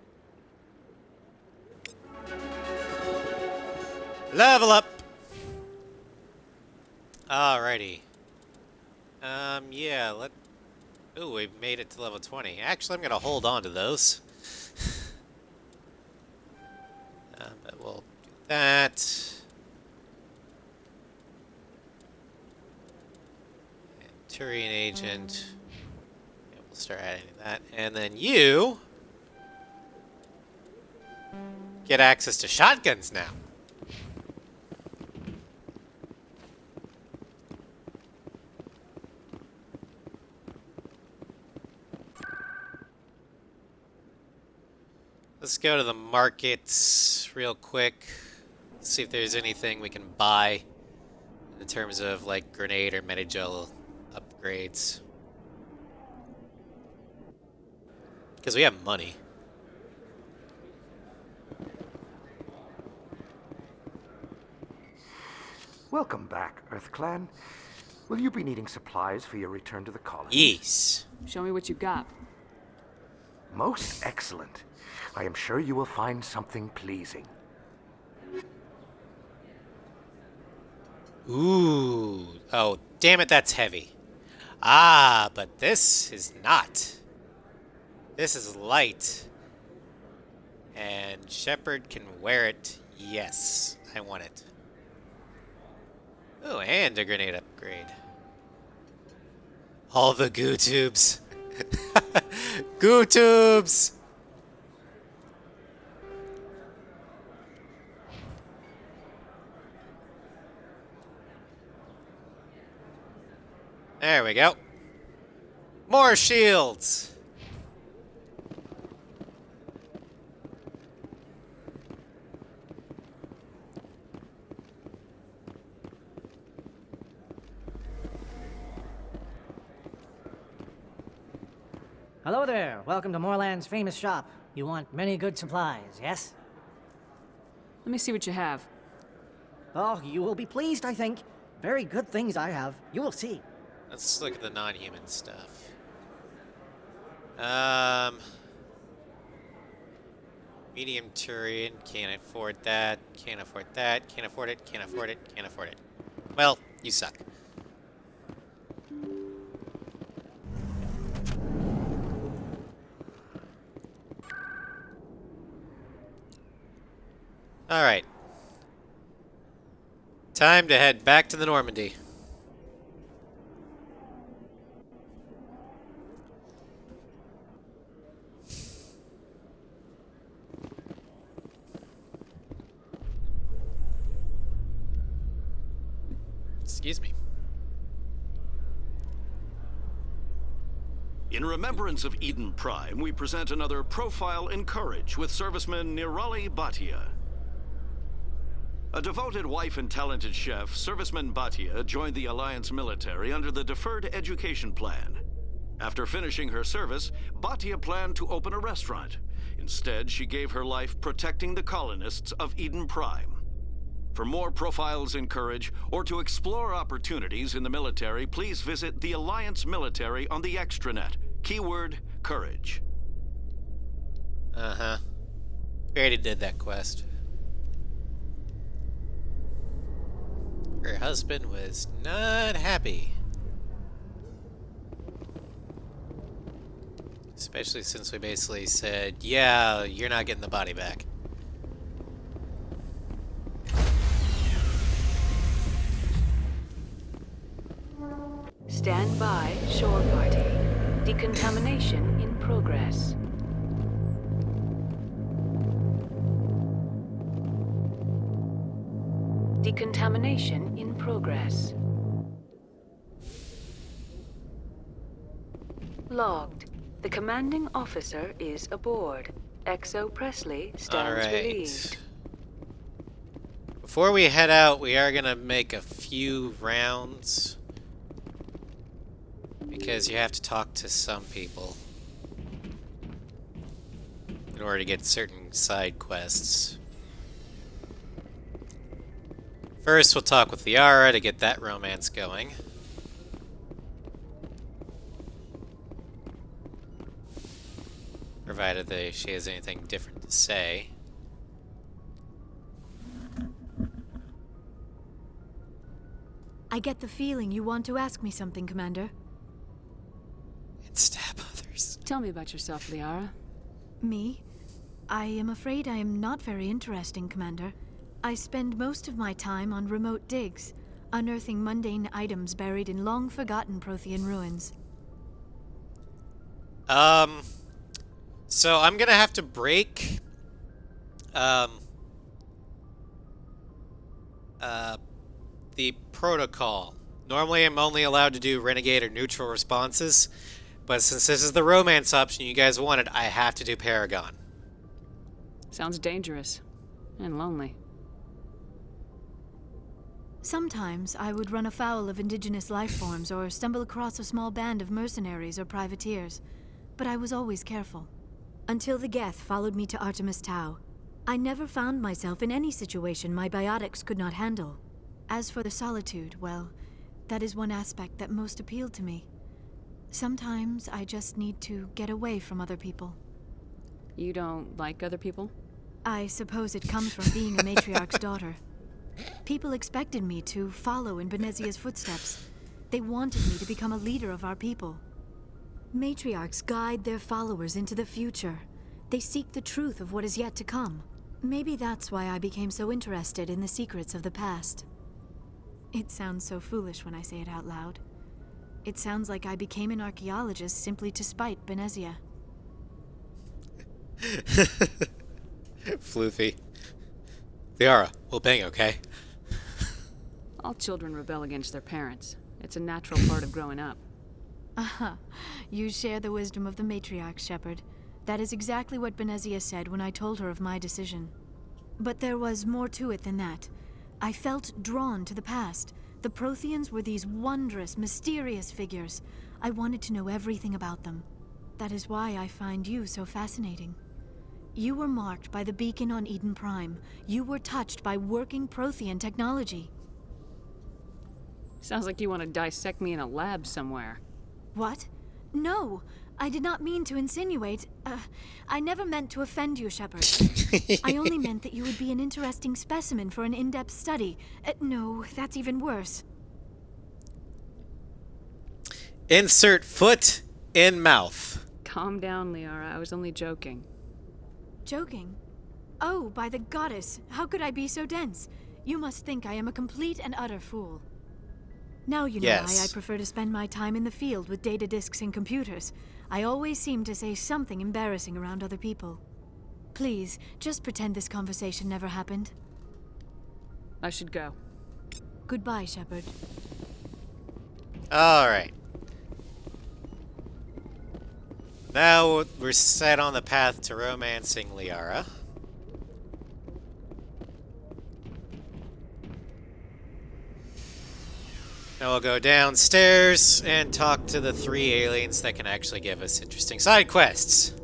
Level up! Alrighty. Yeah, Ooh, we made it to level 20. Actually, I'm gonna hold on to those. But we'll do that. And Turian agent. Yeah, we'll start adding that. And then you get access to shotguns now. Let's go to the markets real quick. See if there's anything we can buy in terms of like grenade or metagel upgrades. Because we have money. Welcome back, EarthClan. Will you be needing supplies for your return to the colony? Yes. Show me what you got. Most excellent. I am sure you will find something pleasing. Ooh. Oh, damn it, that's heavy. Ah, but this is not. This is light. And Shepard can wear it. Yes, I want it. Oh, and a grenade upgrade. All the goo tubes. Goo tubes! There we go. More shields! Hello there. Welcome to Moorland's famous shop. You want many good supplies, yes? Let me see what you have. Oh, you will be pleased, I think. Very good things I have. You will see. Let's look at the non-human stuff. Medium Turian, can't afford that, can't afford that, can't afford it, can't afford it, can't afford it. Well, you suck. Alright. Time to head back to the Normandy. Excuse me. In remembrance of Eden Prime, we present another Profile in Courage with serviceman Nirali Bhatia. A devoted wife and talented chef, serviceman Bhatia joined the Alliance military under the Deferred Education Plan. After finishing her service, Bhatia planned to open a restaurant. Instead, she gave her life protecting the colonists of Eden Prime. For more Profiles in Courage, or to explore opportunities in the military, please visit the Alliance Military on the extranet. Keyword, Courage. Uh-huh. We already did that quest. Her husband was not happy. Especially since we basically said, yeah, you're not getting the body back. Stand by, shore party. Decontamination in progress. Decontamination in progress. Logged. The commanding officer is aboard. XO Presley stands relieved. Before we head out, we are gonna make a few rounds. Because you have to talk to some people in order to get certain side quests. First, we'll talk with Liara to get that romance going. Provided that she has anything different to say. I get the feeling you want to ask me something, Commander. And stab others. Tell me about yourself, Liara. Me? I am afraid I am not very interesting, Commander. I spend most of my time on remote digs, unearthing mundane items buried in long-forgotten Prothean ruins. So I'm gonna have to break, the protocol. Normally I'm only allowed to do renegade or neutral responses, but since this is the romance option you guys wanted, I have to do Paragon. Sounds dangerous. And lonely. Sometimes I would run afoul of indigenous life forms or stumble across a small band of mercenaries or privateers, but I was always careful. Until the Geth followed me to Artemis Tau, I never found myself in any situation my biotics could not handle. As for the solitude, well, that is one aspect that most appealed to me. Sometimes I just need to get away from other people. You don't like other people? I suppose it comes from being a matriarch's daughter. People expected me to follow in Benezia's footsteps. They wanted me to become a leader of our people. Matriarchs guide their followers into the future. They seek the truth of what is yet to come. Maybe that's why I became so interested in the secrets of the past. It sounds so foolish when I say it out loud. It sounds like I became an archaeologist simply to spite Benezia. Floofy. Liara, we'll bang, okay? All children rebel against their parents. It's a natural part of growing up. Aha, you share the wisdom of the matriarch, Shepard. That is exactly what Benezia said when I told her of my decision. But there was more to it than that. I felt drawn to the past. The Protheans were these wondrous, mysterious figures. I wanted to know everything about them. That is why I find you so fascinating. You were marked by the beacon on Eden Prime. You were touched by working Prothean technology. Sounds like you want to dissect me in a lab somewhere. What? No, I did not mean to insinuate. I never meant to offend you, Shepard. I only meant that you would be an interesting specimen for an in-depth study. No, that's even worse. Insert foot in mouth. Calm down, Liara. I was only joking. Joking? Oh, by the goddess, how could I be so dense? You must think I am a complete and utter fool. Now you know why I prefer to spend my time in the field with data disks and computers. I always seem to say something embarrassing around other people. Please, just pretend this conversation never happened. I should go. Goodbye, Shepard. Alright. Now we're set on the path to romancing Liara. Now we'll go downstairs and talk to the 3 aliens that can actually give us interesting side quests.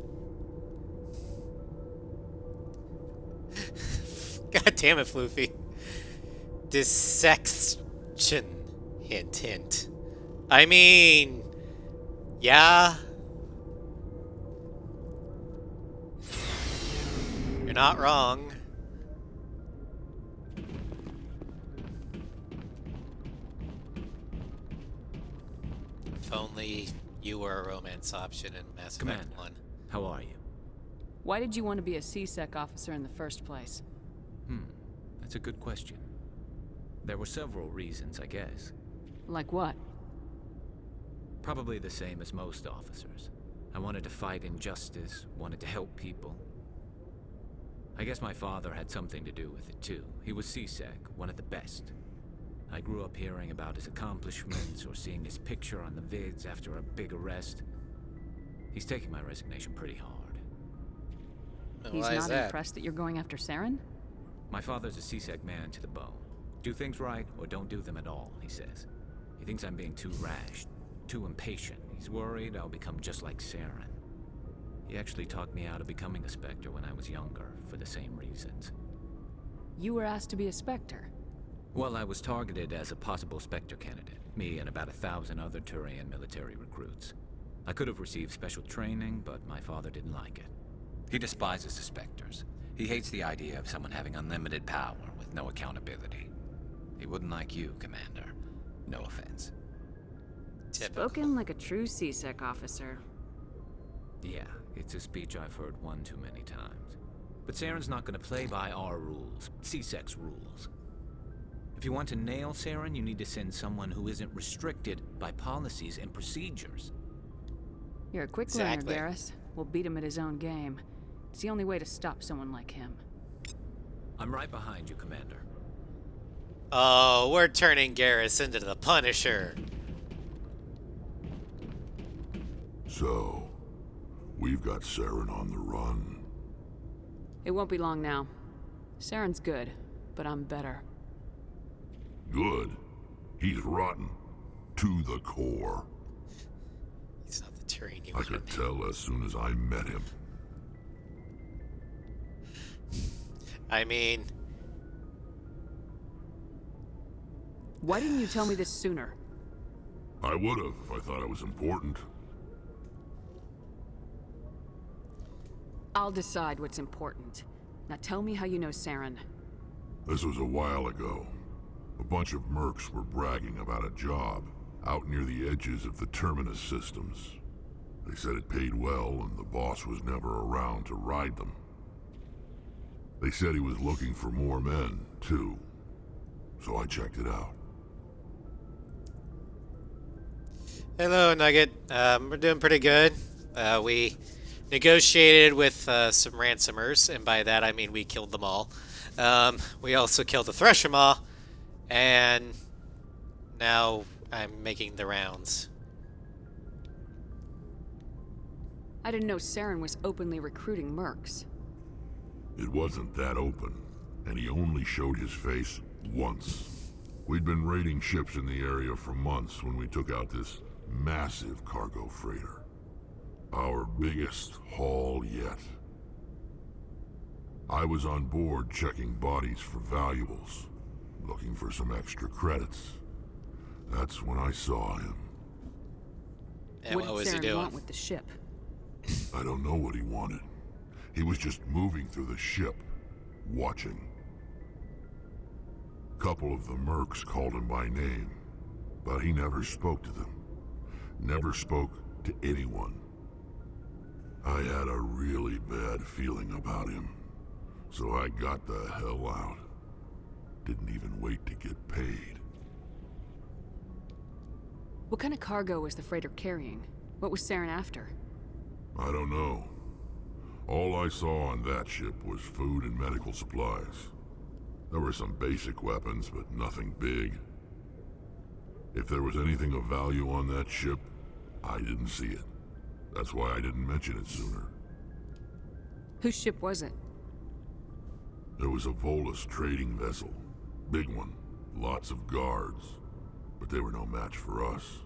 God damn it, Floofy. Dissection. Hint, hint. I mean... yeah... you're not wrong. If only you were a romance option in Mass Effect Commander, 1. how are you? Why did you want to be a C-Sec officer in the first place? That's a good question. There were several reasons, I guess. Like what? Probably the same as most officers. I wanted to fight injustice, wanted to help people. I guess my father had something to do with it too. He was C-Sec, one of the best. I grew up hearing about his accomplishments or seeing his picture on the vids after a big arrest. He's taking my resignation pretty hard. He's not impressed that you're going after Saren? My father's a C-Sec man to the bone. Do things right or don't do them at all, he says. He thinks I'm being too rash, too impatient. He's worried I'll become just like Saren. He actually talked me out of becoming a Spectre when I was younger, for the same reasons. You were asked to be a Spectre? Well, I was targeted as a possible Spectre candidate. Me and about 1,000 other Turian military recruits. I could have received special training, but my father didn't like it. He despises the Spectres. He hates the idea of someone having unlimited power with no accountability. He wouldn't like you, Commander. No offense. Spoken like a true C-Sec officer. Yeah, it's a speech I've heard one too many times. But Saren's not gonna play by our rules, C-Sec's rules. If you want to nail Saren, you need to send someone who isn't restricted by policies and procedures. You're a quick learner, Garrus. We'll beat him at his own game. It's the only way to stop someone like him. I'm right behind you, Commander. Oh, we're turning Garrus into the Punisher. So, we've got Saren on the run. It won't be long now. Saren's good, but I'm better. Good? He's rotten. To the core. He's not the Turian you I could tell as soon as I met him. I mean... Why didn't you tell me this sooner? I would've if I thought it was important. I'll decide what's important. Now tell me how you know Saren. This was a while ago. A bunch of mercs were bragging about a job out near the edges of the Terminus systems. They said it paid well and the boss was never around to ride them. They said he was looking for more men, too. So I checked it out. Hello, Nugget. We're doing pretty good. We negotiated with some ransomers, and by that I mean we killed them all. We also killed the Threshermaw, and now I'm making the rounds. I didn't know Saren was openly recruiting mercs. It wasn't that open, and he only showed his face once. We'd been raiding ships in the area for months when we took out this massive cargo freighter. Our biggest haul yet. I was on board checking bodies for valuables, looking for some extra credits. That's when I saw him. And what was did he Saren doing? want with the ship? I don't know what he wanted. He was just moving through the ship, watching. A couple of the mercs called him by name, but he never spoke to them. Never spoke to anyone. I had a really bad feeling about him, so I got the hell out. Didn't even wait to get paid. What kind of cargo was the freighter carrying? What was Saren after? I don't know. All I saw on that ship was food and medical supplies. There were some basic weapons, but nothing big. If there was anything of value on that ship, I didn't see it. That's why I didn't mention it sooner. Whose ship was it? There was a Volus trading vessel. Big one. Lots of guards. But they were no match for us.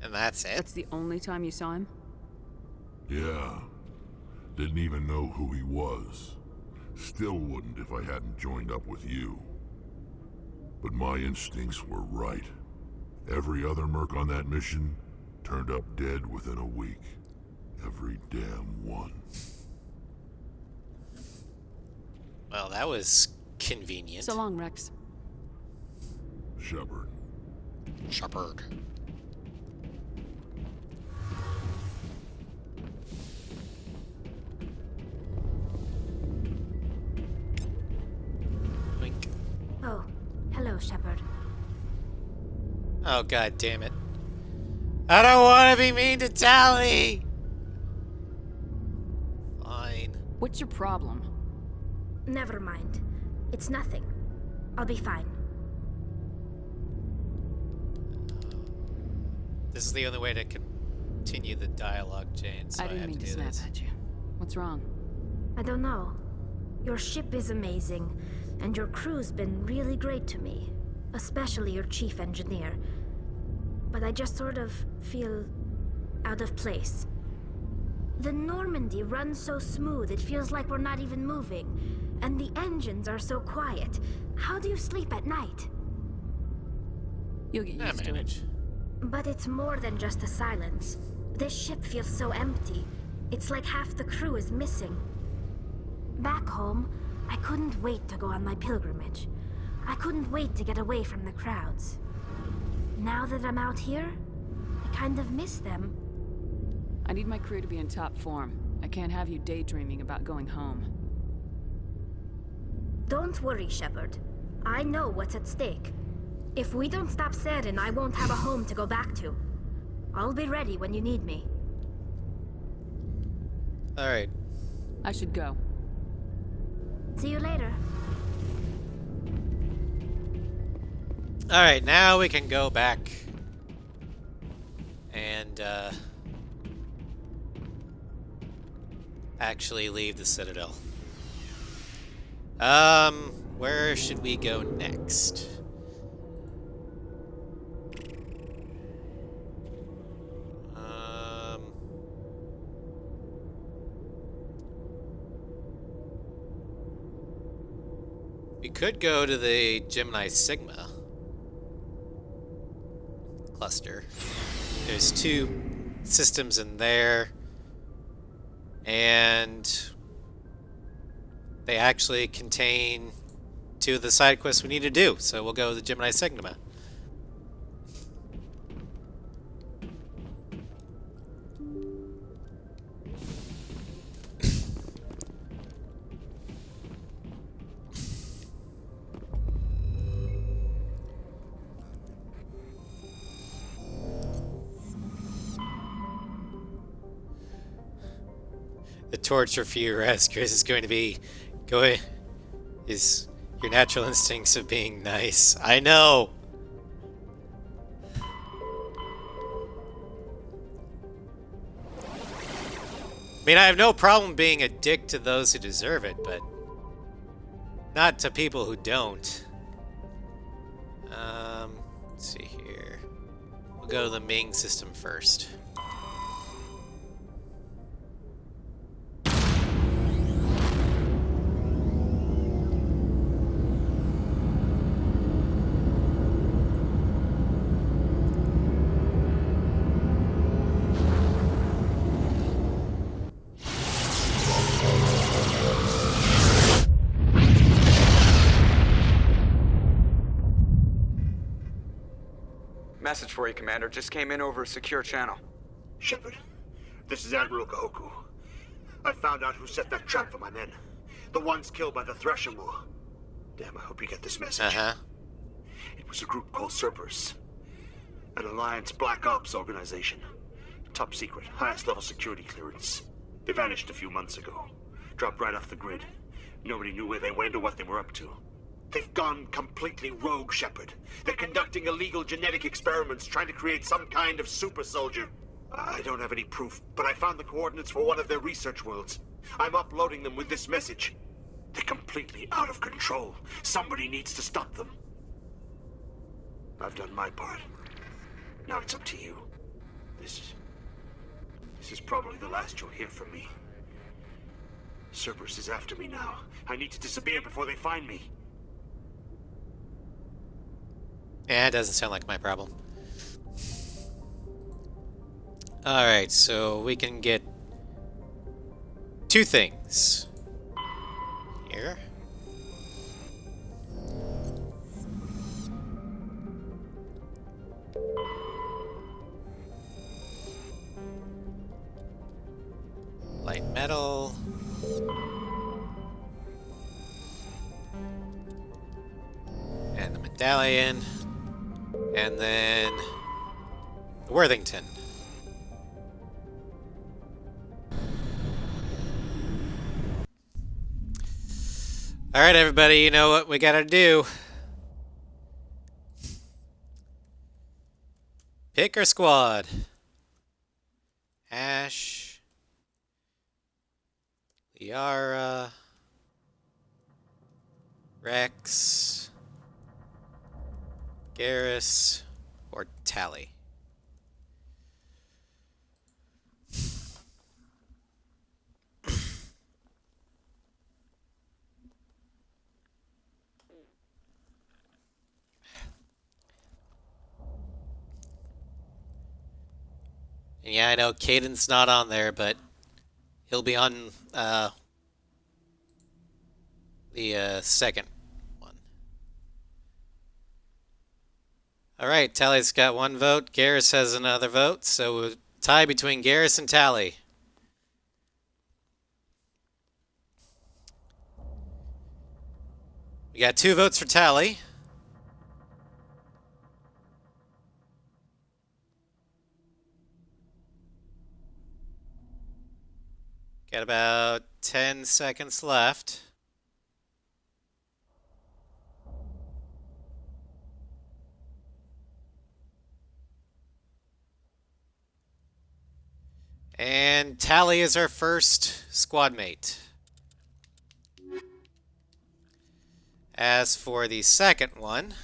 And that's it? That's the only time you saw him? Yeah. Didn't even know who he was. Still wouldn't if I hadn't joined up with you. But my instincts were right. Every other merc on that mission turned up dead within a week. Every damn one. Well, that was convenient. So long, Rex. Shepard. Shepard. Wink. Oh, hello, Shepard. Oh, god damn it. I don't want to be mean to Tally! Fine. What's your problem? Never mind. It's nothing. I'll be fine. This is the only way to continue the dialogue, Jane, so I didn't have mean to to do snap this. at you. What's wrong? I don't know. Your ship is amazing, and your crew's been really great to me. Especially your chief engineer. But I just sort of feel out of place. The Normandy runs so smooth it feels like we're not even moving. And the engines are so quiet. How do you sleep at night? You'll get used to it. But it's more than just the silence. This ship feels so empty. It's like half the crew is missing. Back home, I couldn't wait to go on my pilgrimage. I couldn't wait to get away from the crowds. Now that I'm out here, I kind of miss them. I need my crew to be in top form. I can't have you daydreaming about going home. Don't worry, Shepard. I know what's at stake. If we don't stop Saren, I won't have a home to go back to. I'll be ready when you need me. Alright. I should go. See you later. Alright, now we can go back and actually leave the Citadel. Where should we go next? We could go to the Gemini Sigma cluster. There's 2 systems in there, and they actually contain 2 of the side quests we need to do, so we'll go to the Gemini Sigma. The torture for you, rescuers, is going to be is your natural instincts of being nice. I know. I mean, I have no problem being a dick to those who deserve it, but not to people who don't. Let's see here. We'll go to the Ming system first. Message for you, Commander. Just came in over a secure channel. Shepard, this is Admiral Kahoku. I found out who set that trap for my men. The ones killed by the Thresher War. Damn, I hope you get this message. Uh-huh. It was a group called Cerberus. An Alliance Black Ops organization. Top secret, highest level security clearance. They vanished a few months ago. Dropped right off the grid. Nobody knew where they went or what they were up to. They've gone completely rogue, Shepard. They're conducting illegal genetic experiments, trying to create some kind of super soldier. I don't have any proof, but I found the coordinates for one of their research worlds. I'm uploading them with this message. They're completely out of control. Somebody needs to stop them. I've done my part. Now it's up to you. This is probably the last you'll hear from me. Cerberus is after me now. I need to disappear before they find me. Yeah, it doesn't sound like my problem. Alright, so we can get 2 things. Here. medal. And the medallion. And then the Worthington. Alright, everybody, you know what we gotta do. Pick our squad. Ash. Liara. Rex. Garrus. Or Tally. And yeah, I know Caden's not on there, but he'll be on the second one. Alright, Tally's got one vote. Garrus has another vote, so a tie between Garrus and Tally. We got 2 votes for Tally. Got about 10 seconds left. And Tally is our first squad mate. As for the second one,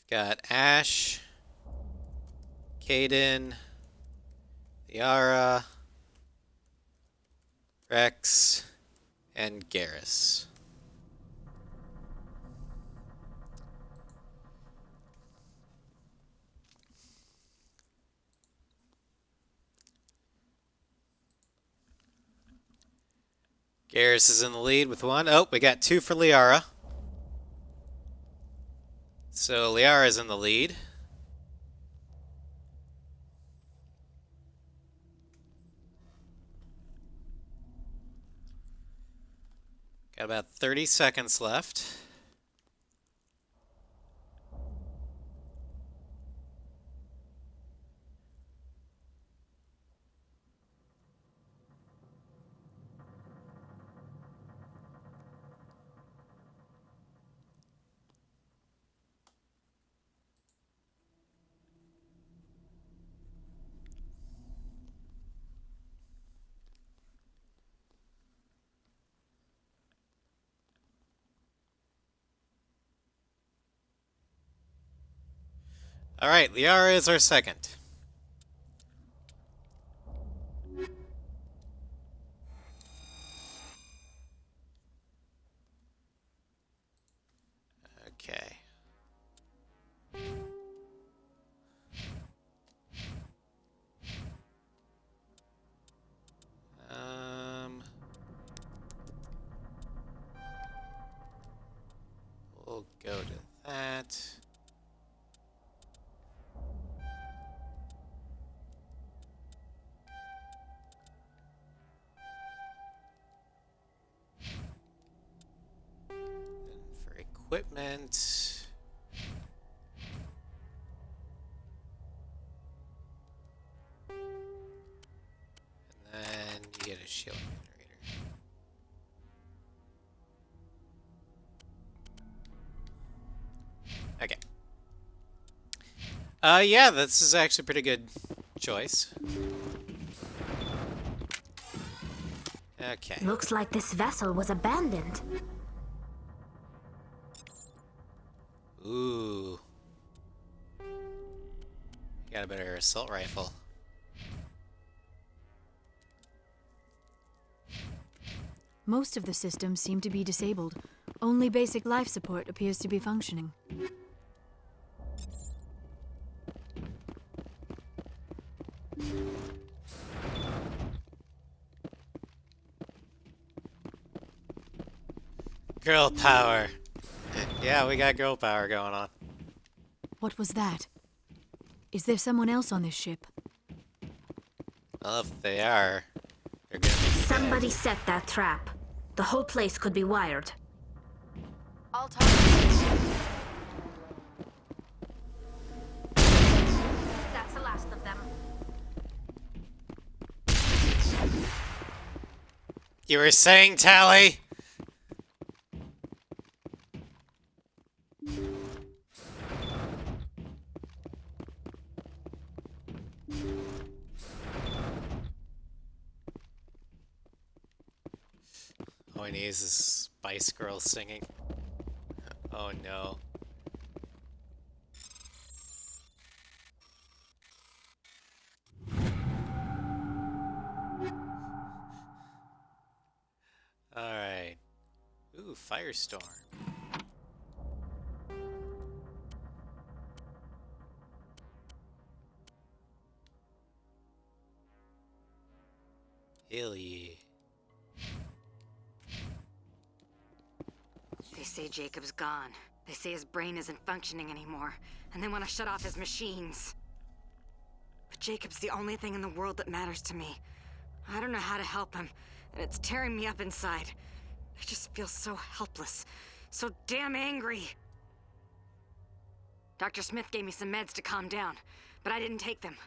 we've got Ash, Caden, Liara, Rex, and Garrus. Garrus is in the lead with 1. Oh, we got 2 for Liara. So Liara is in the lead. Got about 30 seconds left. Alright, Liara is our second. Okay. We'll go to that. For equipment. And then you get a shield generator. Okay. Yeah, this is actually a pretty good choice. Okay. Looks like this vessel was abandoned. Ooh. Got a better assault rifle. Most of the systems seem to be disabled. Only basic life support appears to be functioning. Girl power. Yeah, we got girl power going on. What was that? Is there someone else on this ship? Well, if they are, they're gonna be Somebody set that trap. The whole place could be wired. I'll talk. That's the last of them. You were saying, Tally? All he needs is Spice Girl singing. Oh no. Alright. Ooh, Firestorm. Hell yeah. They say Jacob's gone. They say his brain isn't functioning anymore, and they want to shut off his machines. But Jacob's the only thing in the world that matters to me. I don't know how to help him, and it's tearing me up inside. I just feel so helpless, so damn angry. Dr. Smith gave me some meds to calm down, but I didn't take them.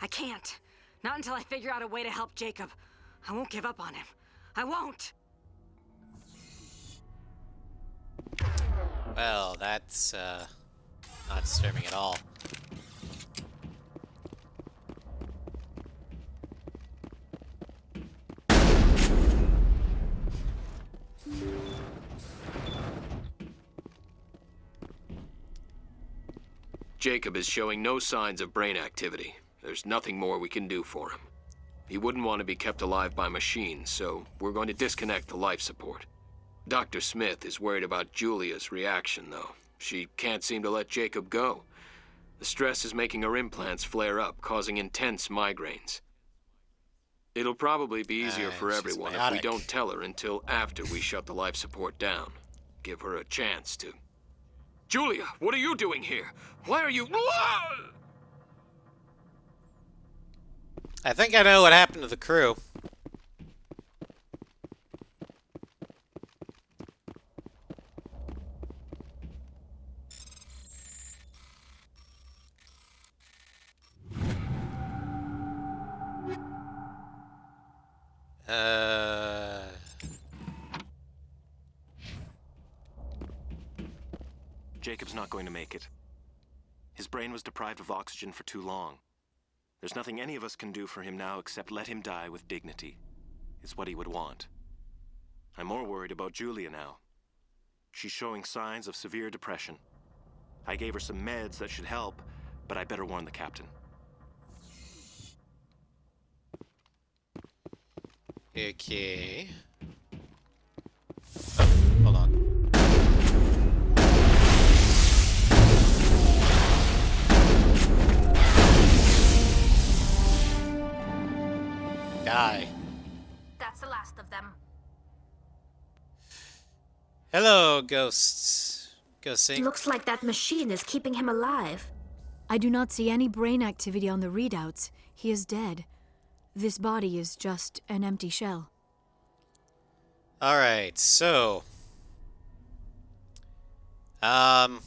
I can't. Not until I figure out a way to help Jacob. I won't give up on him. I won't! Well, that's, not disturbing at all. Jacob is showing no signs of brain activity. There's nothing more we can do for him. He wouldn't want to be kept alive by machines, so we're going to disconnect the life support. Dr. Smith is worried about Julia's reaction, though. She can't seem to let Jacob go. The stress is making her implants flare up, causing intense migraines. It'll probably be easier for she's everyone if we biotic. don't tell her until after we shut the life support down. Give her a chance to... Julia, what are you doing here? Why are you... I think I know what happened to the crew. Jacob's not going to make it. His brain was deprived of oxygen for too long. There's nothing any of us can do for him now except let him die with dignity. It's what he would want. I'm more worried about Julia now. She's showing signs of severe depression. I gave her some meds that should help, but I better warn the captain. Okay. Oh, hold on. Die. That's the last of them. Hello, ghosts. Ghosting. Looks like that machine is keeping him alive. I do not see any brain activity on the readouts. He is dead. This body is just an empty shell. Alright, so... No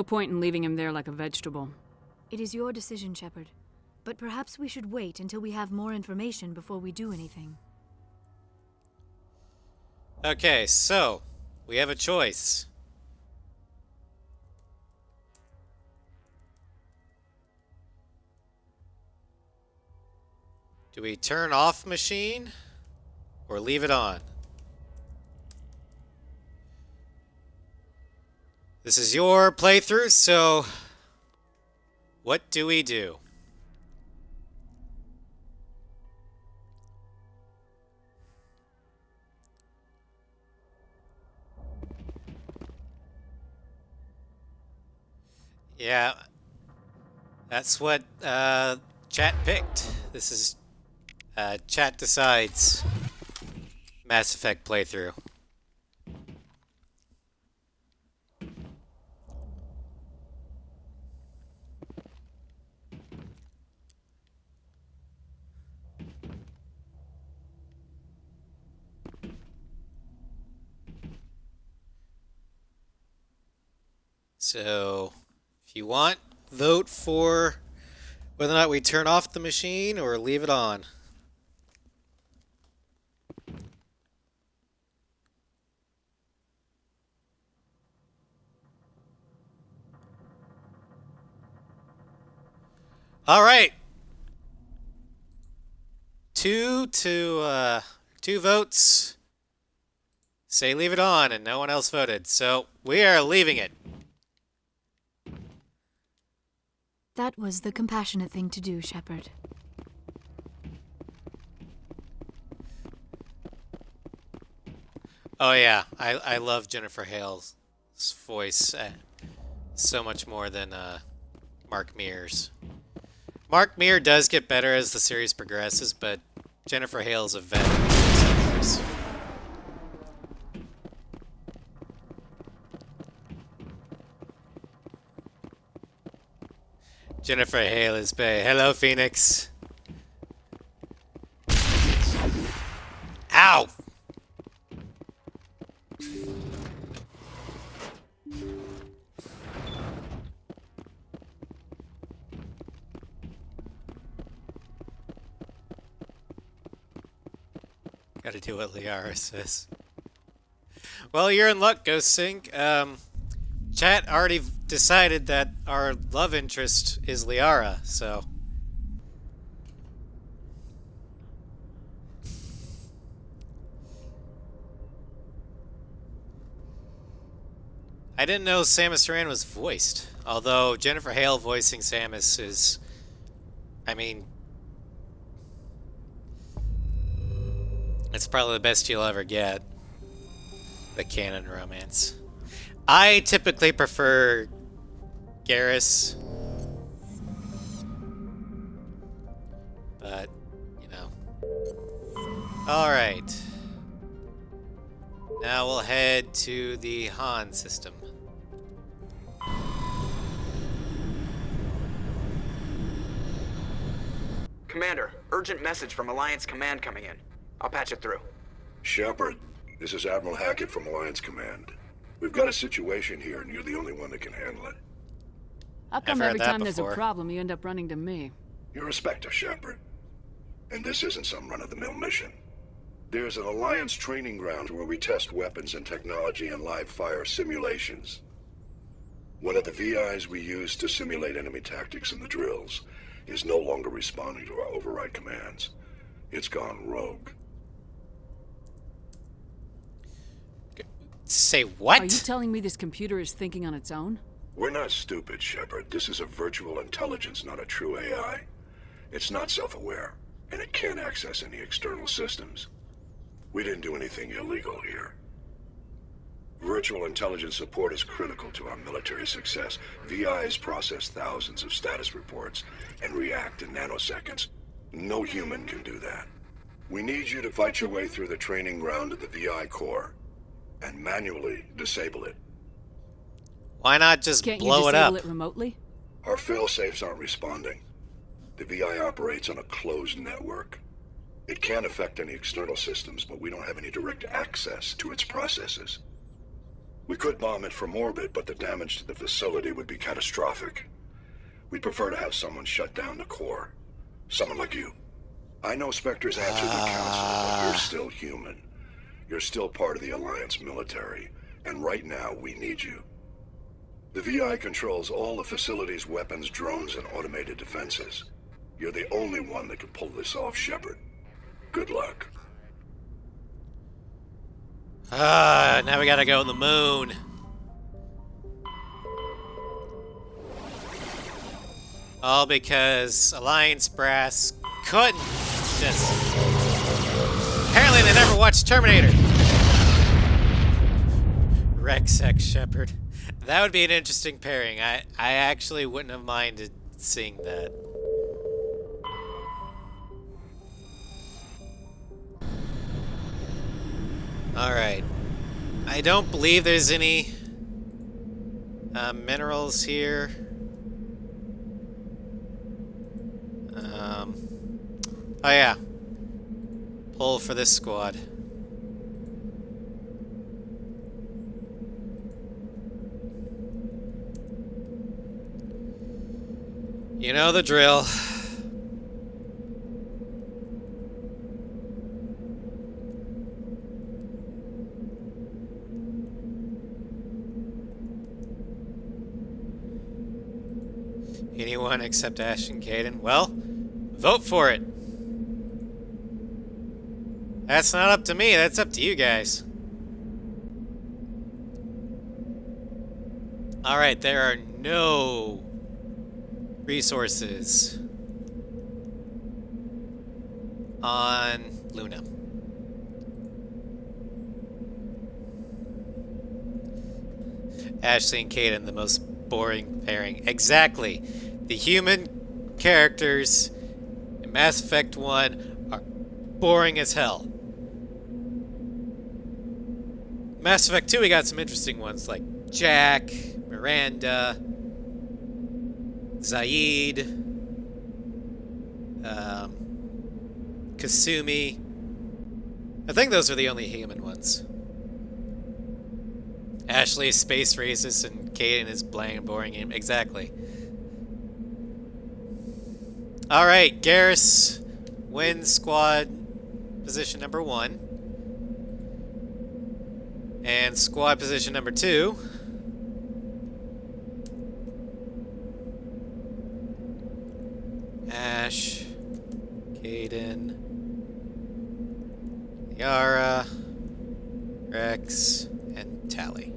point in leaving him there like a vegetable. It is your decision, Shepard. But perhaps we should wait until we have more information before we do anything. Okay, so... we have a choice. Do we turn off machine? Or leave it on? This is your playthrough, so... what do we do? Yeah, that's what chat picked. This is chat decides Mass Effect playthrough. So, if you want, vote for whether or not we turn off the machine or leave it on. All right. Two votes say leave it on, and no one else voted. So we are leaving it. That was the compassionate thing to do, Shepard. Oh yeah, I love Jennifer Hale's voice so much more than Mark Mears. Mark Meir does get better as the series progresses, but Jennifer Hale's a vet. Jennifer Hale is bae. Hello, Phoenix. Ow! Gotta do what Liara says. Well, you're in luck, Ghost Sync. Chat already decided that our love interest is Liara, so... I didn't know Samus Aran was voiced. Although Jennifer Hale voicing Samus is... I mean... it's probably the best you'll ever get. The canon romance. I typically prefer Garrus. But, you know. Alright. Now we'll head to the Han system. Commander, urgent message from Alliance Command coming in. I'll patch it through. Shepard, this is Admiral Hackett from Alliance Command. We've got a situation here, and you're the only one that can handle it. How come every time there's a problem, you end up running to me? You're a Spectre, Shepard. And this isn't some run-of-the-mill mission. There's an Alliance training ground where we test weapons and technology in live-fire simulations. One of the VIs we use to simulate enemy tactics in the drills is no longer responding to our override commands. It's gone rogue. Say what? Are you telling me this computer is thinking on its own? We're not stupid, Shepard. This is a virtual intelligence, not a true AI. It's not self-aware, and it can't access any external systems. We didn't do anything illegal here. Virtual intelligence support is critical to our military success. VIs process thousands of status reports and react in nanoseconds. No human can do that. We need you to fight your way through the training ground of the VI core and manually disable it. Why not just Can't blow you it disable up? it remotely? Our fail-safes aren't responding. The VI operates on a closed network. It can affect any external systems, but we don't have any direct access to its processes. We could bomb it from orbit, but the damage to the facility would be catastrophic. We'd prefer to have someone shut down the core. Someone like you. I know Spectre's answered the council, but you're still human. You're still part of the Alliance military, and right now we need you. The VI controls all the facility's weapons, drones, and automated defenses. You're the only one that can pull this off, Shepard. Good luck. Now we gotta go on the moon. All because Alliance brass couldn't just... Apparently they never watched Terminator. Rex X Shepard. That would be an interesting pairing. I actually wouldn't have minded seeing that. Alright. I don't believe there's any minerals here. Oh yeah. Pull for this squad. You know the drill. Anyone except Ash and Caden? Well, vote for it. That's not up to me, that's up to you guys. Alright, there are no resources on Luna. Ashley and Caden, the most boring pairing. Exactly. The human characters in Mass Effect 1 are boring as hell. Mass Effect 2, we got some interesting ones like Jack, Miranda, Zaid, Kasumi. I think those are the only human ones. Ashley is space racist and Caden is bland and boring. Exactly. Alright, Garrus wins squad position number 1. And squad position number 2. Ash, Caden, Yara, Rex, and Tally.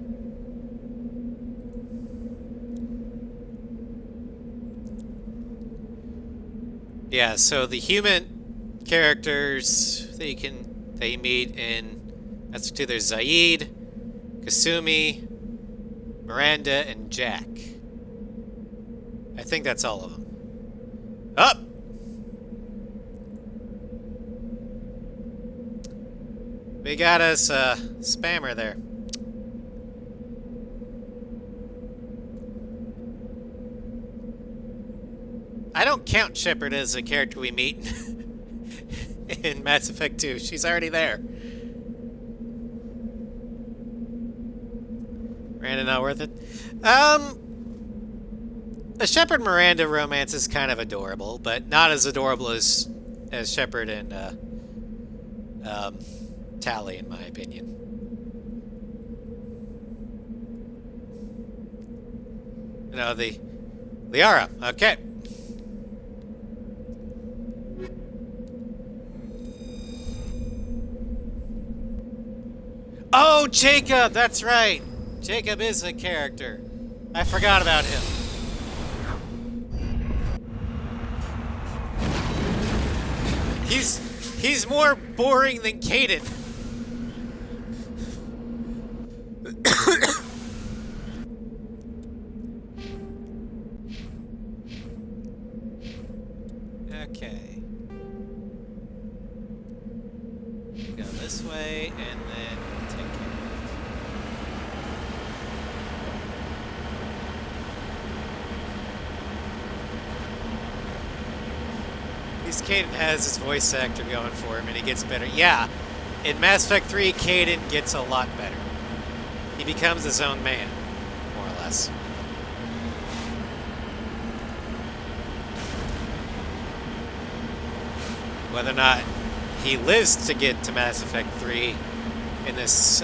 Yeah, so the human characters that you meet in Master 2, there's Zaid, Kasumi, Miranda, and Jack. I think that's all of them. Up! We got us a spammer there. I don't count Shepard as a character we meet in Mass Effect 2. She's already there. Miranda not worth it? The Shepard Miranda romance is kind of adorable, but not as adorable as Shepard and Tally, in my opinion. No, the Liara. Okay. Oh, Jacob! That's right! Jacob is a character. I forgot about him. He's more boring than Caden. Okay. Go this way and then take care of it. At least Caden has his voice actor going for him and he gets better. Yeah, in Mass Effect 3, Caden gets a lot better. He becomes his own man, more or less. Whether or not he lives to get to Mass Effect 3 in this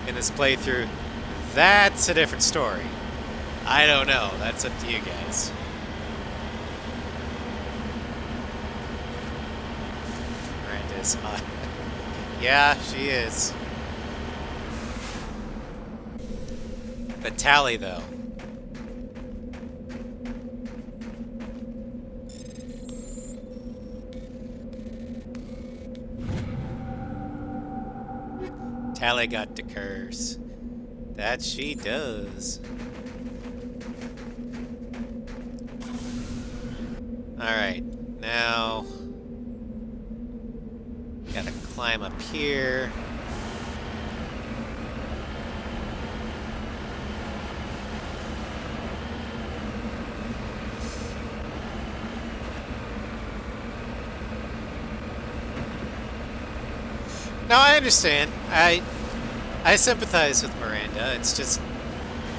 playthrough, that's a different story. I don't know. That's up to you guys. Miranda's hot. Yeah, she is. But Tally, though. Tally got to curse. That she does. Alright, now gotta climb up here. No, I understand. I sympathize with Miranda. It's just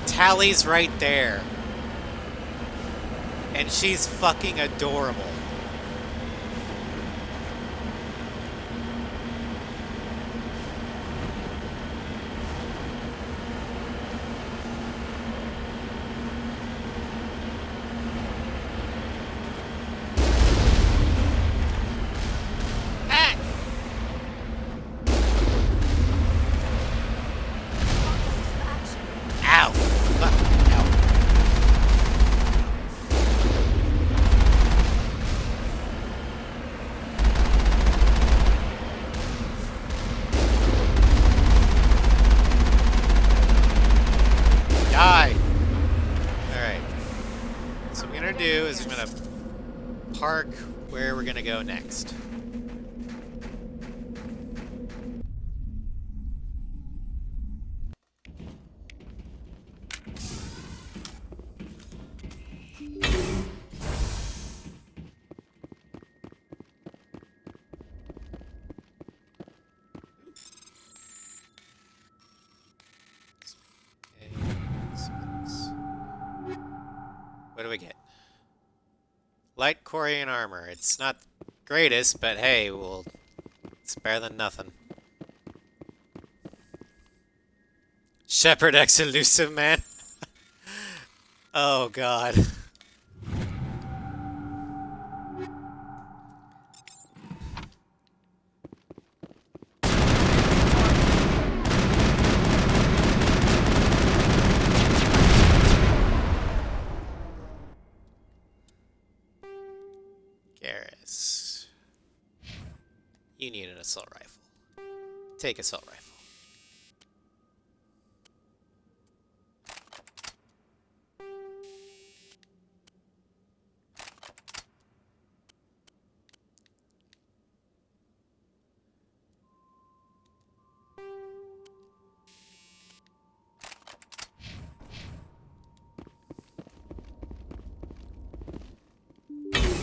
Tally's right there. And she's fucking adorable. Ow! Fuck. Ow. Die! Alright. So what I'm gonna do is I'm gonna park where we're gonna go next. What do we get? Light Corian armor. It's not the greatest, but hey, well, it's better than nothing. Shepard X elusive man. Oh god. Garrus. You need an assault rifle. Take assault rifle.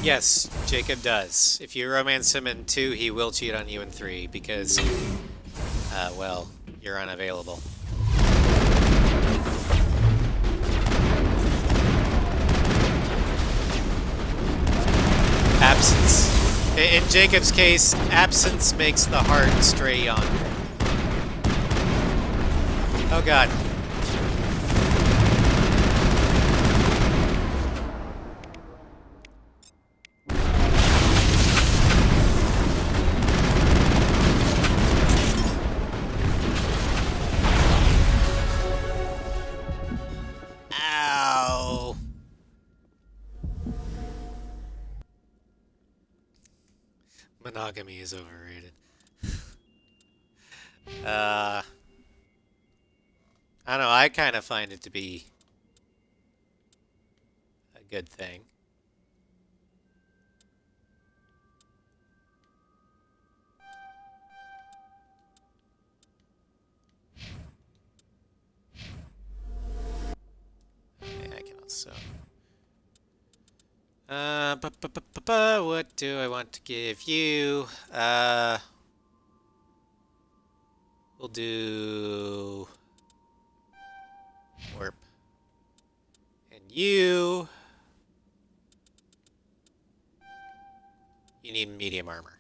Yes, Jacob does. If you romance him in 2, he will cheat on you in 3 because, well, you're unavailable. Absence. In Jacob's case, absence makes the heart stray yonder. Oh god. Ow. Monogamy is overrated. I don't know, I kind of find it to be a good thing. Yeah, I can also... what do I want to give you? We'll do... warp. And you... you need medium armor.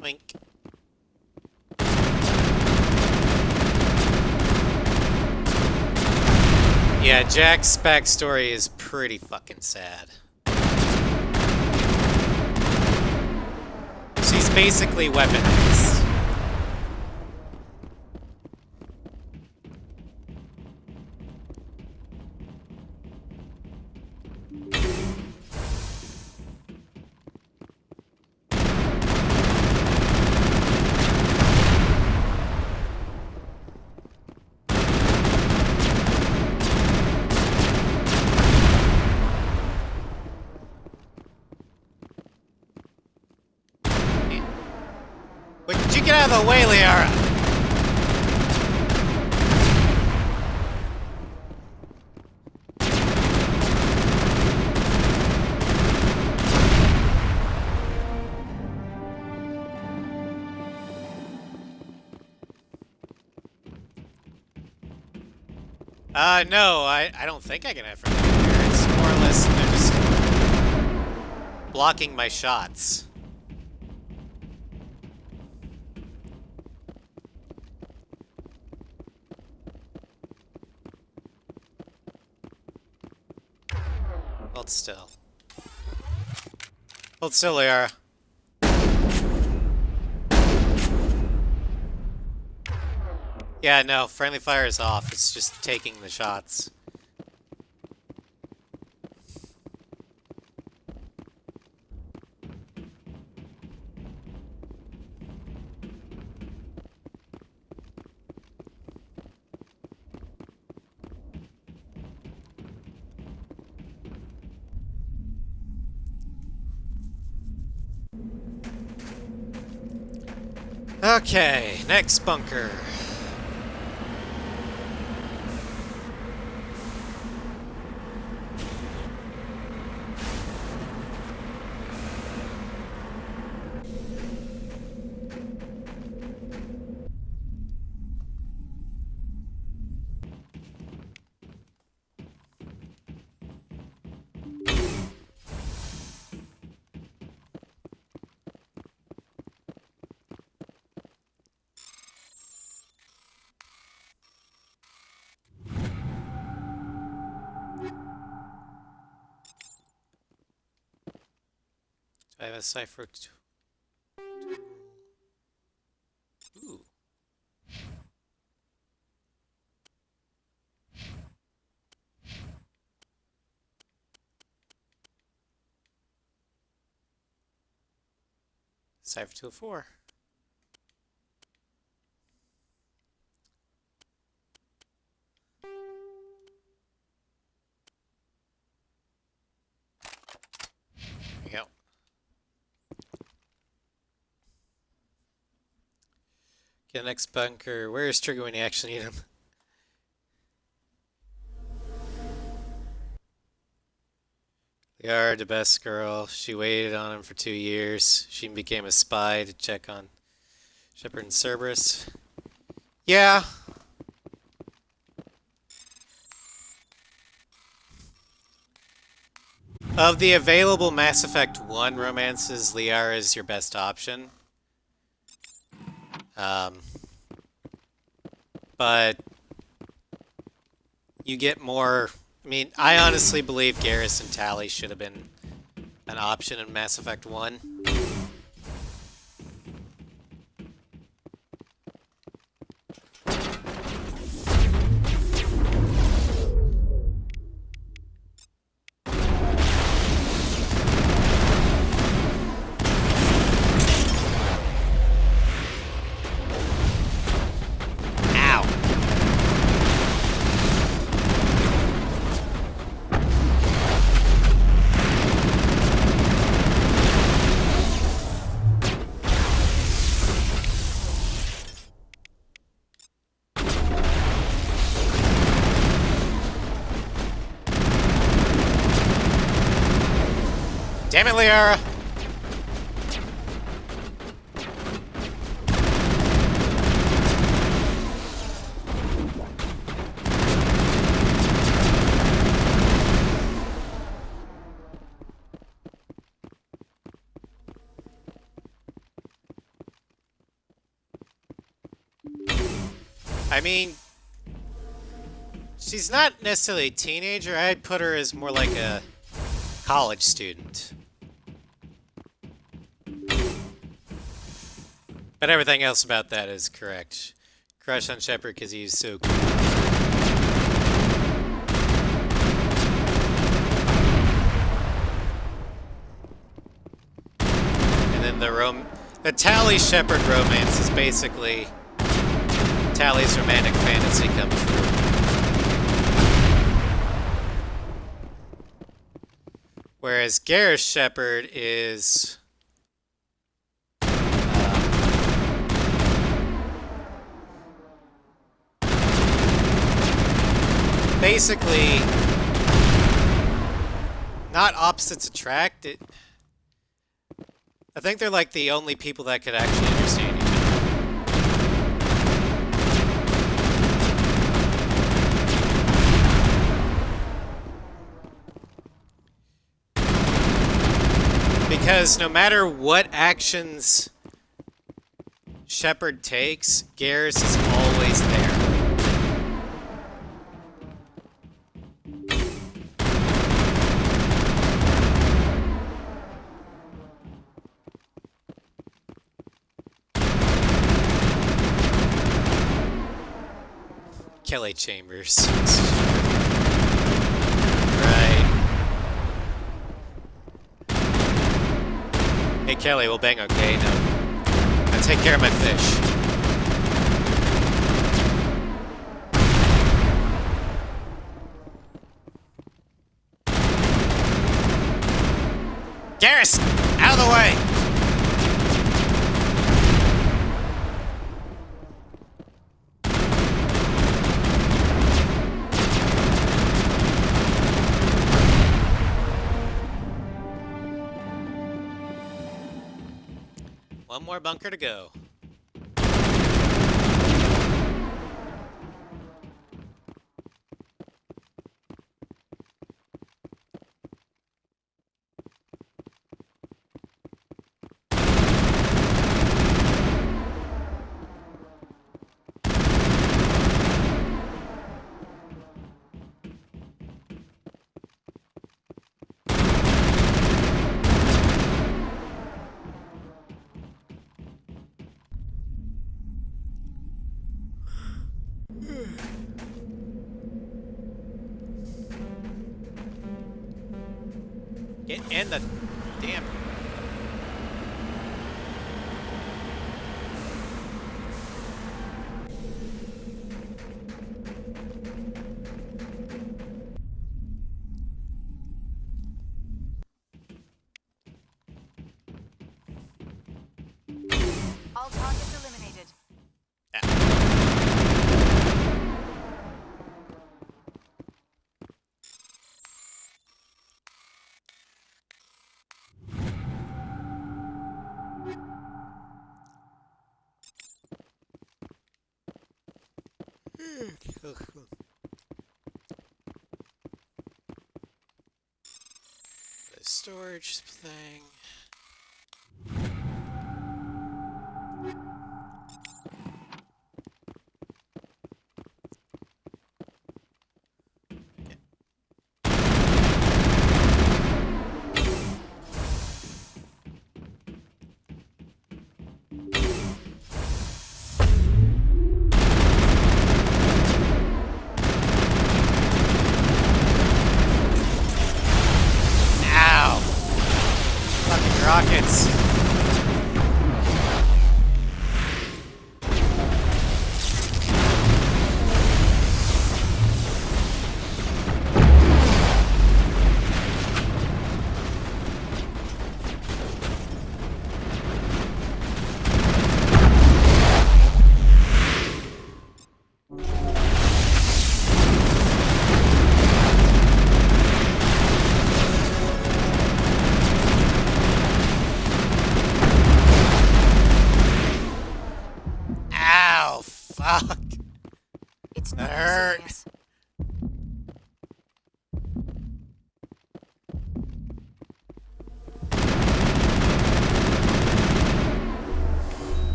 Link. Yeah, Jack's backstory is pretty fucking sad. She's basically weaponized. of the way, Liara! No, I don't think I can have from here. It's more or less they're just blocking my shots. Hold still. Hold still, Liara. Yeah, no, friendly fire is off. It's just taking the shots. Okay, next bunker. I have a cipher. Ooh. Cipher 204. There we go. Get the next bunker. Where is Trigger when you actually need him? Liara, the best girl. She waited on him for 2 years. She became a spy to check on Shepard and Cerberus. Yeah. Of the available Mass Effect 1 romances, Liara is your best option. But you get more. I mean, I honestly believe Garrus and Tali should have been an option in Mass Effect 1. Damn it, Liara! I mean, she's not necessarily a teenager. I'd put her as more like a college student. But everything else about that is correct. Crush on Shepard because he's so cool. And then the Tali Shepard romance is basically Tali's romantic fantasy come true. Whereas Garrus Shepard is basically not opposites attract. I think they're like the only people that could actually understand each other. Because no matter what actions Shepard takes, Garrus is always there. Kelly Chambers. Right. Hey Kelly, we'll bang okay? No. Now take care of my fish. Garrus! Out of the way! One more bunker to go. Get in the damn. All targets eliminated. The storage thing. Rockets. Fuck. It's that hurt. Serious.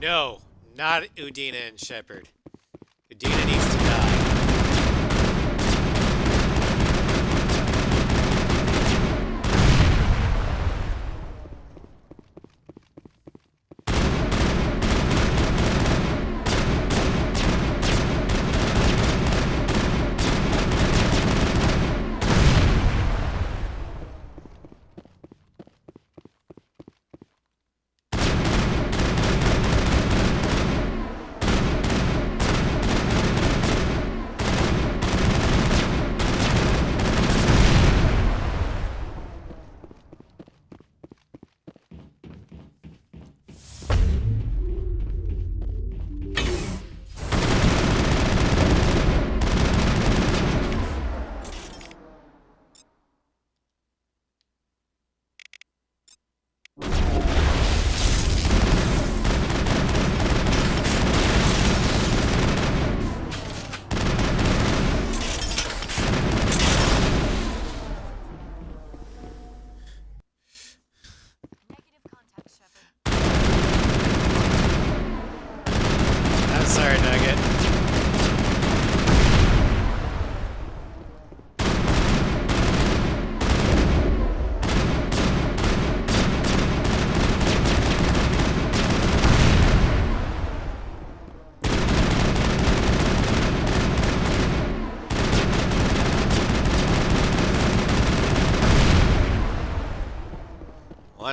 No, not Udina and Shepard. Udina needs to die.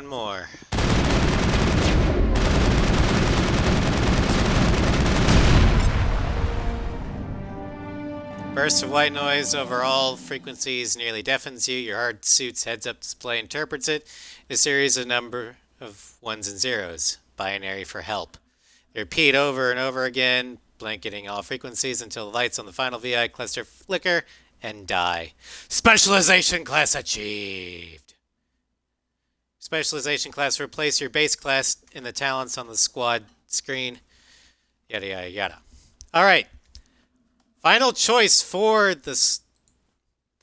one more. Burst of white noise over all frequencies nearly deafens you. Your hard suit's heads-up display interprets it in a series of number of ones and zeros, binary for help. They repeat over and over again, blanketing all frequencies until the lights on the final VI cluster flicker and die. Specialization class achieved. Specialization class replace your base class in the talents on the squad screen. Yada yada yada. All right. Final choice for the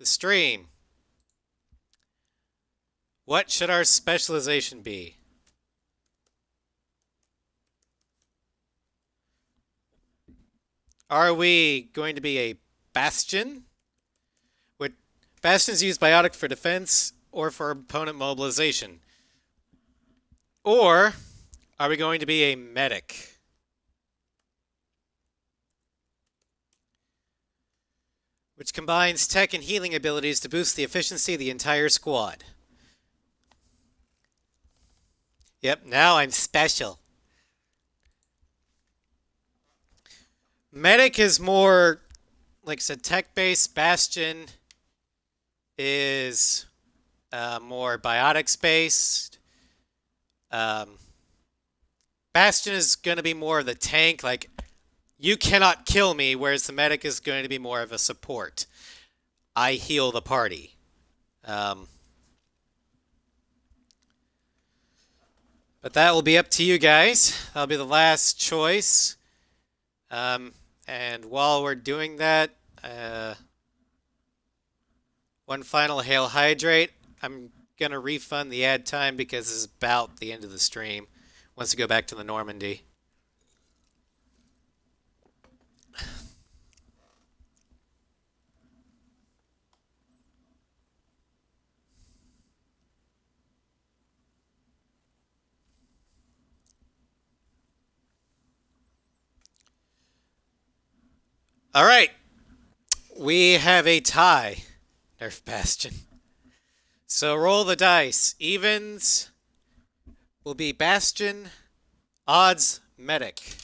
stream. What should our specialization be? Are we going to be a bastion? Would bastions use biotic for defense or for opponent mobilization? Or are we going to be a medic? Which combines tech and healing abilities to boost the efficiency of the entire squad. Yep, now I'm special. Medic is more, like I said, tech-based. Bastion is more biotics-based. Bastion is going to be more of the tank, like, you cannot kill me, whereas the medic is going to be more of a support. I heal the party. But that will be up to you guys. That'll be the last choice. And while we're doing that, one final Hail Hydrate. I'm going to refund the ad time because this is about the end of the stream. Wants to go back to the Normandy. All right. We have a tie, Nerf Bastion. So roll the dice. Evens will be Bastion, odds Medic.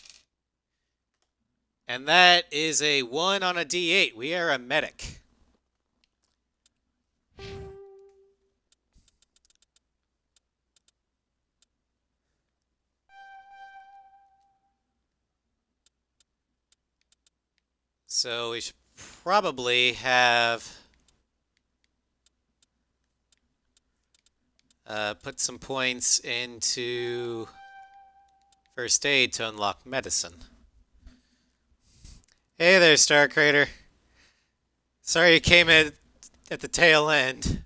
And that is a 1 on a D8. We are a Medic. So we should probably have put some points into first aid to unlock medicine. Hey there, Star Crater. Sorry you came in at the tail end.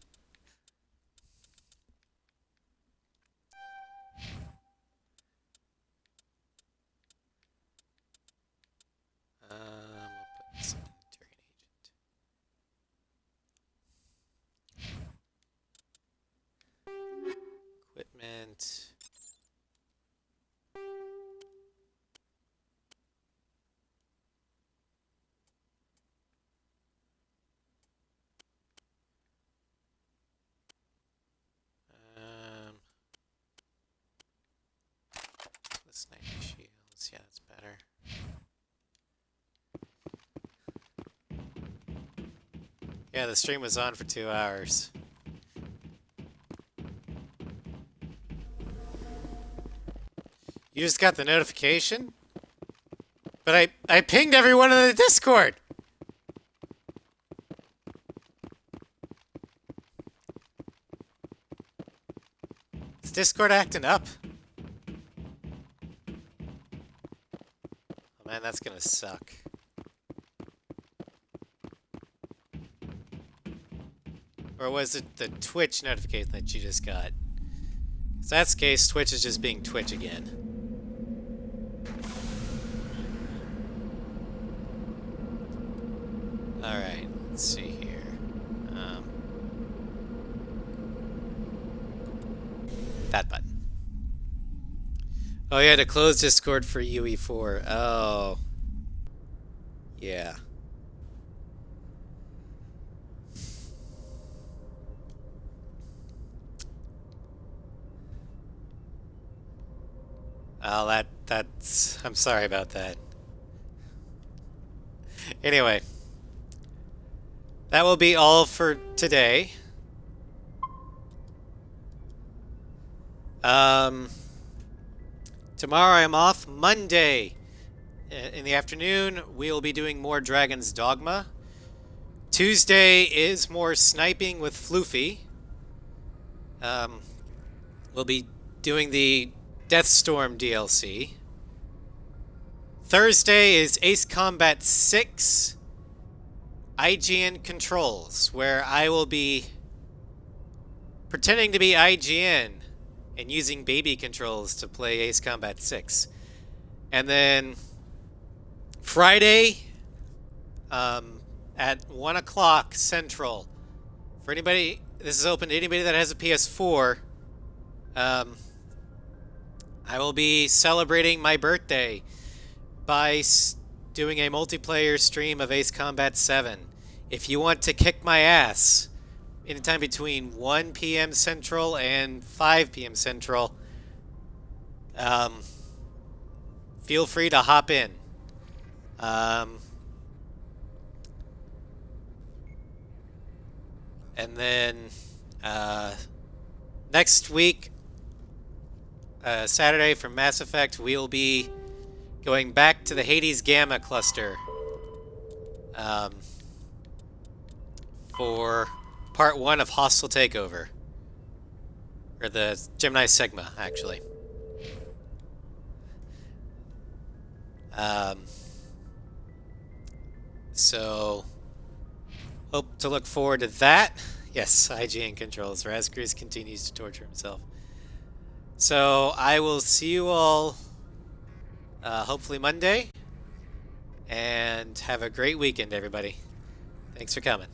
Equipment. Sniper shields. Yeah, that's better. Yeah, the stream was on for 2 hours. You just got the notification? But I pinged everyone in the Discord! Is Discord acting up? Oh man, that's gonna suck. Or was it the Twitch notification that you just got? If that's the case, Twitch is just being Twitch again. Alright, let's see here. That button. Oh yeah, to close Discord for UE4. Oh. Yeah. Well, that's... I'm sorry about that. Anyway. That will be all for today. Tomorrow I'm off. Monday in the afternoon, we'll be doing more Dragon's Dogma. Tuesday is more sniping with Floofy. We'll be doing the Deathstorm DLC. Thursday is Ace Combat 6 IGN Controls, where I will be pretending to be IGN and using baby controls to play Ace Combat 6. And then Friday at 1 o'clock Central. For anybody, this is open to anybody that has a PS4. I will be celebrating my birthday by doing a multiplayer stream of Ace Combat 7. If you want to kick my ass anytime between 1 p.m. Central and 5 p.m. Central, feel free to hop in. And then next week, Saturday for Mass Effect, we'll be going back to the Hades Gamma cluster for part 1 of Hostile Takeover. Or the Gemini Sigma, actually. So, hope to look forward to that. Yes, IGN controls. Razcruz continues to torture himself. So, I will see you all hopefully Monday. And have a great weekend, everybody. Thanks for coming.